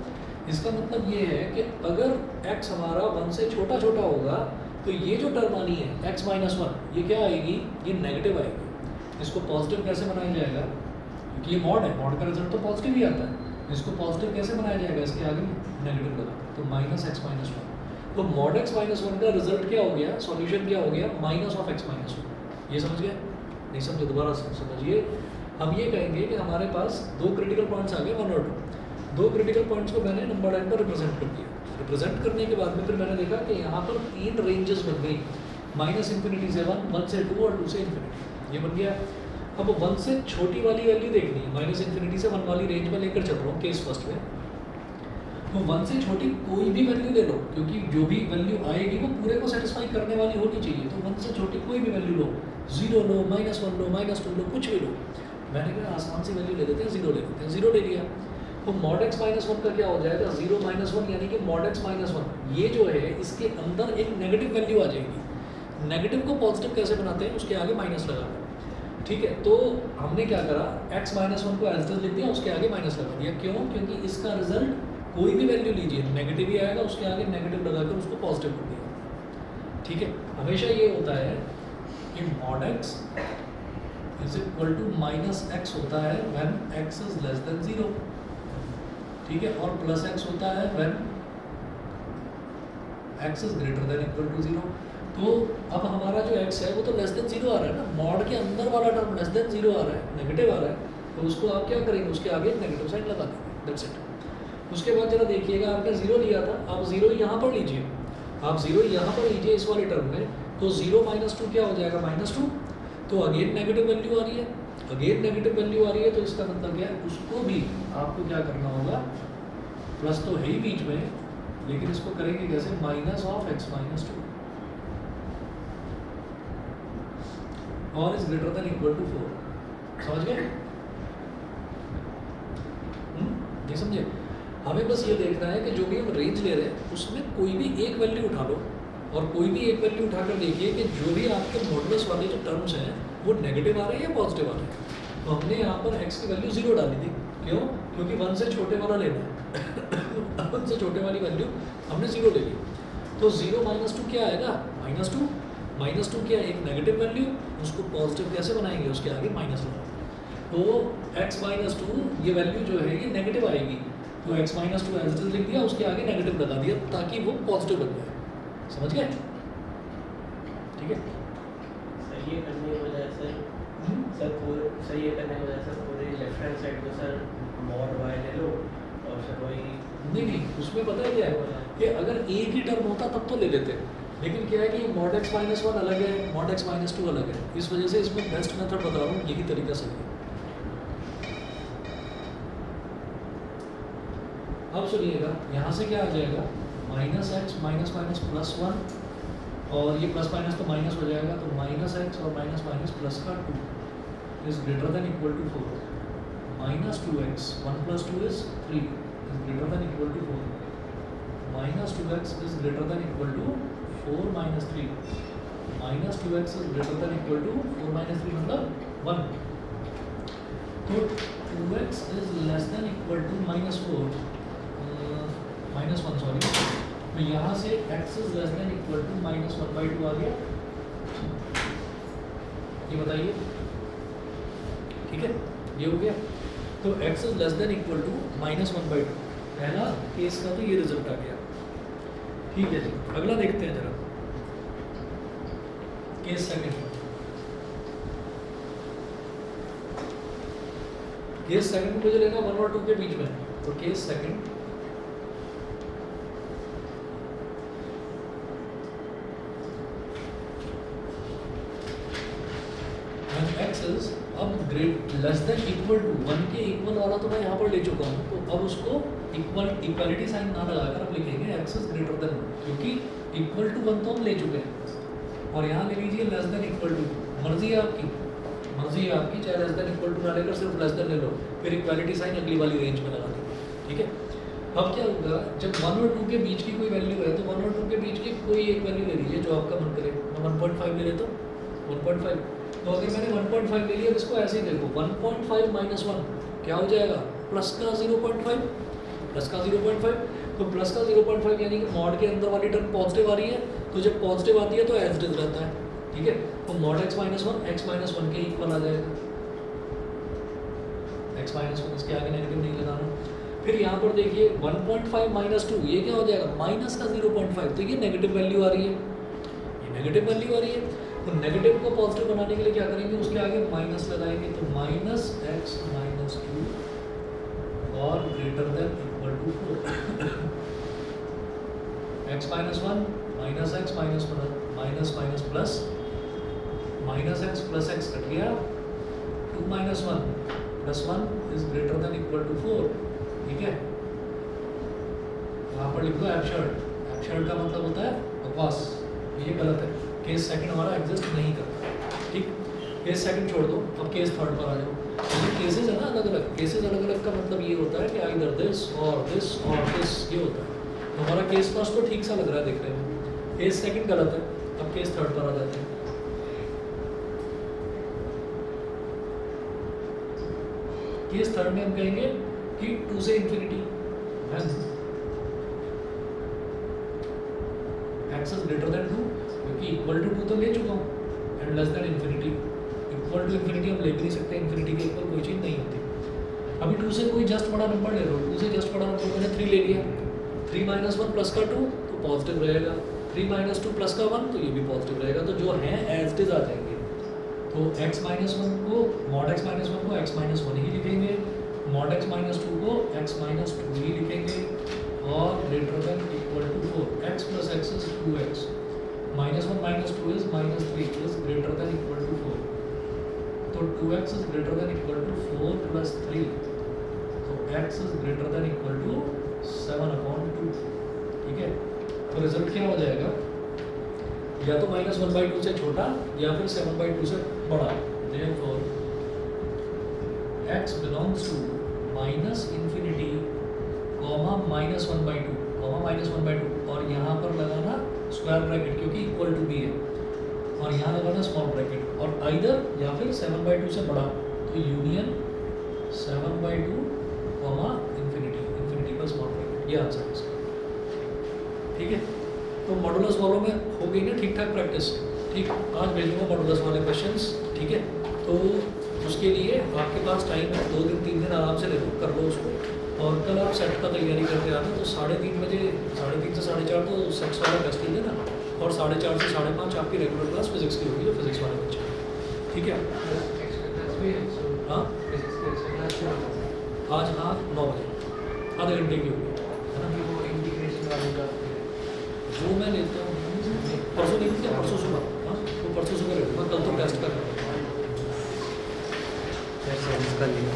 इसका मतलब ये है कि अगर x हमारा 1 से छोटा छोटा होगा तो ये जो टर्म आनी है x माइनस 1 ये क्या आएगी? ये नेगेटिव आएगी। इसको पॉजिटिव कैसे बनाया जाएगा? क्योंकि ये मॉड है, मॉड का रिजल्ट तो पॉजिटिव ही आता है। इसको पॉजिटिव कैसे बनाया जाएगा? इसके आगे नेगेटिव लगा तो माइनस एक्स माइनस 1। तो मॉड x माइनस 1 का रिजल्ट क्या हो गया? सॉल्यूशन क्या हो गया? Minus of x minus 1। ये समझ गए? नहीं समझे? दोबारा समझिए। हम ये कहेंगे कि हमारे पास दो क्रिटिकल पॉइंट्स आ गए, 1 और 2। दो क्रिटिकल पॉइंट्स को मैंने नंबर लाइन पर रिप्रेजेंट कर दिया। रिप्रेजेंट करने के बाद में फिर मैंने देखा कि यहाँ पर 3 रेंजेस बन गई, माइनस इन्फिनिटी से 1, 1 से 2 और 2 से इन्फिनिटी। ये बन गया। अब 1 से छोटी वाली वैल्यू देखनी है, माइनस इन्फिनिटी से 1 वाली रेंज में लेकर चल रहा हूँ केस फर्स्ट में। तो 1 से छोटी कोई भी वैल्यू ले लो, क्योंकि जो भी वैल्यू आएगी वो पूरे को सेटिस्फाई करने वाली होनी चाहिए। तो 1 से छोटी कोई भी वैल्यू लो, 0 लो, -1 लो, -2 लो, कुछ भी लो। मैंने कहा आसान सी वैल्यू ले लेते हैं, 0 ले लेते हैं, 0 ले लिया। तो मॉड x माइनस 1 का क्या हो जाएगा? 0 माइनस 1 यानी कि मॉड x माइनस 1 ये जो है इसके अंदर एक नेगेटिव वैल्यू आ जाएगी। नेगेटिव को पॉजिटिव कैसे बनाते हैं? उसके आगे माइनस लगा दिया। ठीक है, तो हमने क्या करा? x माइनस 1 को एज इट इज लिख दिया, उसके आगे माइनस लगा दिया। क्यों? क्योंकि इसका रिजल्ट कोई भी वैल्यू लीजिए नेगेटिव ही आएगा, उसके आगे नेगेटिव लगाकर उसको पॉजिटिव कर दिया। ठीक है, हमेशा ये होता है कि mod x is equal to minus x होता है when x is less than 0। ठीक है, और प्लस x होता है when x is greater than equal to 0। तो अब हमारा जो x है वो तो लेस देन 0 आ रहा है ना, मॉड के अंदर वाला टर्म लेस देन 0 आ रहा है, नेगेटिव आ रहा है। तो उसको आप क्या करेंगे? उसके आगे नेगेटिव साइन लगा देंगे, दैट्स इट। उसके बाद जरा देखिएगा, आपने 0 लिया था, आप 0 यहाँ पर लीजिए, आप 0 यहाँ पर लीजिए इस वाले टर्म में। तो 0 माइनस 2 क्या हो जाएगा? -2। तो अगेन नेगेटिव वैल्यू आ रही है, अगेन नेगेटिव वैल्यू आ रही है। तो इसका मतलब क्या है? उसको भी आपको क्या करना होगा? प्लस तो है ही बीच में, लेकिन इसको करेंगे कैसे? माइनस ऑफ x माइनस 2 और is greater than equal to 4। समझ गए? नहीं समझे? हमें बस ये देखना है कि जो भी हम रेंज ले रहे हैं उसमें कोई भी एक वैल्यू उठा लो, और कोई भी एक वैल्यू उठाकर देखिए कि जो भी आपके मॉडुलस वाले जो टर्म्स हैं वो नेगेटिव आ रहे हैं या पॉजिटिव आ रहे हैं। तो हमने यहाँ पर x की वैल्यू 0 डाली थी। क्यों? क्योंकि 1 से छोटे वाला लेना है 1 से छोटे वाली वैल्यू हमने 0 ले ली। तो 0 माइनस 2 क्या आएगा? -2। -2 क्या? एक नेगेटिव वैल्यू, उसको पॉजिटिव कैसे बनाएंगे? उसके आगे माइनस लगाओ। तो x माइनस 2 ये वैल्यू जो है ये नेगेटिव आएगी। तो x minus 2 as it is लिख दिया, उसके आगे नेगेटिव लगा दिया ताकि वो पॉजिटिव बन जाए। समझ गए? ठीक है, सर ये करने की वजह से सर ये करने की वजह से पूरे लेफ्ट हैंड साइड को सर मॉड y ले लो और फिर वही नहीं, उसमें पता है क्या है कि अगर एक ही टर्म होता तब तो ले लेते, लेकिन क्या है कि मॉड x माइनस 1 अलग है, मॉड x माइनस 2 अलग है। इस वजह से इसमें बेस्ट मेथड बता रहा हूँ, यही तरीका सही है। अब सुनिएगा, यहाँ से क्या आ जाएगा? Minus x minus minus plus 1, और ये प्लस माइनस तो माइनस हो जाएगा। तो माइनस एक्स और माइनस माइनस प्लस का 2 is greater than equal to 4। Minus 2x 1 प्लस 2 is 3 is greater than equal to 4। Minus 2x is greater than equal to 4 minus 3। Minus 2x is greater than equal to 4 minus 3 मतलब 1। तो 2x is less than equal to -4 -1 sorry. तो यहाँ से x is less than equal to -1/2 आ गया। ये बताइए, ठीक है, ये हो गया। तो x is less than equal to -1/2, पहला केस का तो ये रिजल्ट आ गया। ठीक है जी, अगला देखते हैं जरा, केस सेकंड। केस सेकंड मुझे लेना 1 और 2 के बीच में। तो केस सेकंड, x is अब great less than equal to 1 के इक्वल वाला तो मैं यहाँ पर ले चुका हूँ। तो अब उसको इक्वालिटी साइन ना लगाकर अब लिखेंगे x इज ग्रेटर देन 1, क्योंकि इक्वल टू 1 तो हम ले चुके हैं। और यहाँ ले लीजिए लेस देन इक्वल टू, मर्जी है आपकी, मर्जी है आपकी, चाहे लेस देन इक्वल टू ना लेकर सिर्फ लेस देन ले लो, फिर इक्वालिटी साइन अगली वाली रेंज में लगा देंगे। ठीक है, अब क्या होगा जब 1 और 2 के बीच की कोई वैल्यू है तो 1 और 2 के बीच की कोई एक वैल्यू ले लीजिए जो आपका मन करे। मैं 1.5 ले लेता हूँ 1.5। तो अगर मैंने 1.5 ले लिया अब इसको ऐसे ही देखो 1.5 माइनस 1 क्या हो जाएगा प्लस का 0.5 प्लस का 0.5। तो प्लस का 0.5 यानी कि मॉड के अंदर वाली टर्म पॉजिटिव आ रही है तो जब पॉजिटिव आती है तो एज इट इज रहता है ठीक है। तो मॉड x माइनस 1 के इक्वल आ जाएगा x माइनस 1 इसके आगे नेगेटिव नहीं लगाना। फिर यहाँ पर देखिए 1.5 माइनस 2 ये क्या हो जाएगा माइनस का 0.5 तो ये नेगेटिव वैल्यू आ रही है ये नेगेटिव वैल्यू आ रही है। तो नेगेटिव को पॉजिटिव बनाने के लिए क्या करेंगे उसके आगे माइनस लगाएंगे तो माइनस x माइनस 2 और greater than equal to 4 x minus 1 minus x minus 1 माइनस माइनस प्लस माइनस x कट गया 2 minus 1 plus 1 is greater than equal to 4 ठीक है। यहाँ पर लिख दो एब्सर्ड का मतलब होता है बकवास ये गलत है। केस सेकंड हमारा एग्जिस्ट नहीं करता ठीक। केस सेकंड छोड़ दो अब केस थर्ड पर आ जाओ। ये केसेस है ना अलग अलग केसेस अलग अलग का मतलब ये होता है कि आइदर दिस और दिस ये होता है। तो हमारा केस फर्स्ट तो ठीक सा लग रहा है देखने में केस सेकंड गलत है। अब केस थर्ड पर आ जाते हैं। केस थर्ड में हम कहेंगे कि 2 से infinity x is greater than 2 क्योंकि इक्वल टू 2 तो ले चुका हूँ and less than infinity. Equal to infinity हम ले भी नहीं सकते इंफिनिटी के इक्वल कोई चीज़ नहीं होती। अभी 2 से कोई जस्ट बड़ा नंबर ले लो 2 से जस्ट बड़ा नंबर मैंने 3 ले लिया 3 माइनस 1 प्लस का 2 तो पॉजिटिव रहेगा 3 माइनस 2 प्लस का 1 तो ये भी पॉजिटिव रहेगा। तो जो है एज इट इज आ जाएंगे। तो x माइनस 1 को मॉड x माइनस 1 को x माइनस 1 ही लिखेंगे मॉड x माइनस 2 को x माइनस 2 ही लिखेंगे और greater than equal to 4 x plus x is 2x minus 1 minus 2 is minus 3 is greater than equal to 4। तो 2x is greater than equal to 4 plus 3 तो x is greater than equal to 7/2 ठीक है। तो result क्या हो जाएगा या तो -1/2 से छोटा या फिर 7/2 से बड़ा। Therefore x belongs to minus infinity comma -1/2 comma -1/2 और यहाँ पर लगाना स्क्वायर ब्रैकेट क्योंकि इक्वल टू भी है और यहाँ लगाना स्मॉल ब्रैकेट और आइदर या फिर 7/2 से बड़ा तो यूनियन 7/2 कॉमा इन्फिनिटी पर स्मॉल ब्रैकेट ये आंसर है इसका ठीक है। तो मॉडुलस वालों में हो गई ना ठीक ठाक प्रैक्टिस ठीक। आज भेजूंगा मॉडुलस वाले क्वेश्चंस ठीक है। तो उसके लिए आपके पास टाइम है 2 दिन 3 दिन आराम से ले लो कर लो उसको और कल आप सेट का तैयारी करते आना। तो 3:30 बजे 3:30 से 4:30 तो सेट्स वाला टेस्ट ले लेना और 4:30 से 5:30 आपकी रेगुलर क्लास फिजिक्स की होगी जो फिजिक्स वाले बच्चे ठीक है। हाँ आज हाँ 9 बजे आधे घंटे की होगी है ना। वो इंटीग्रेशन वाले का जो मैं लेता हूँ परसों नहीं किया परसों सुबह हाँ तो परसों सुबह ले लूँगा कल तो टेस्ट कर रहा हूँ। सेंस का लिखा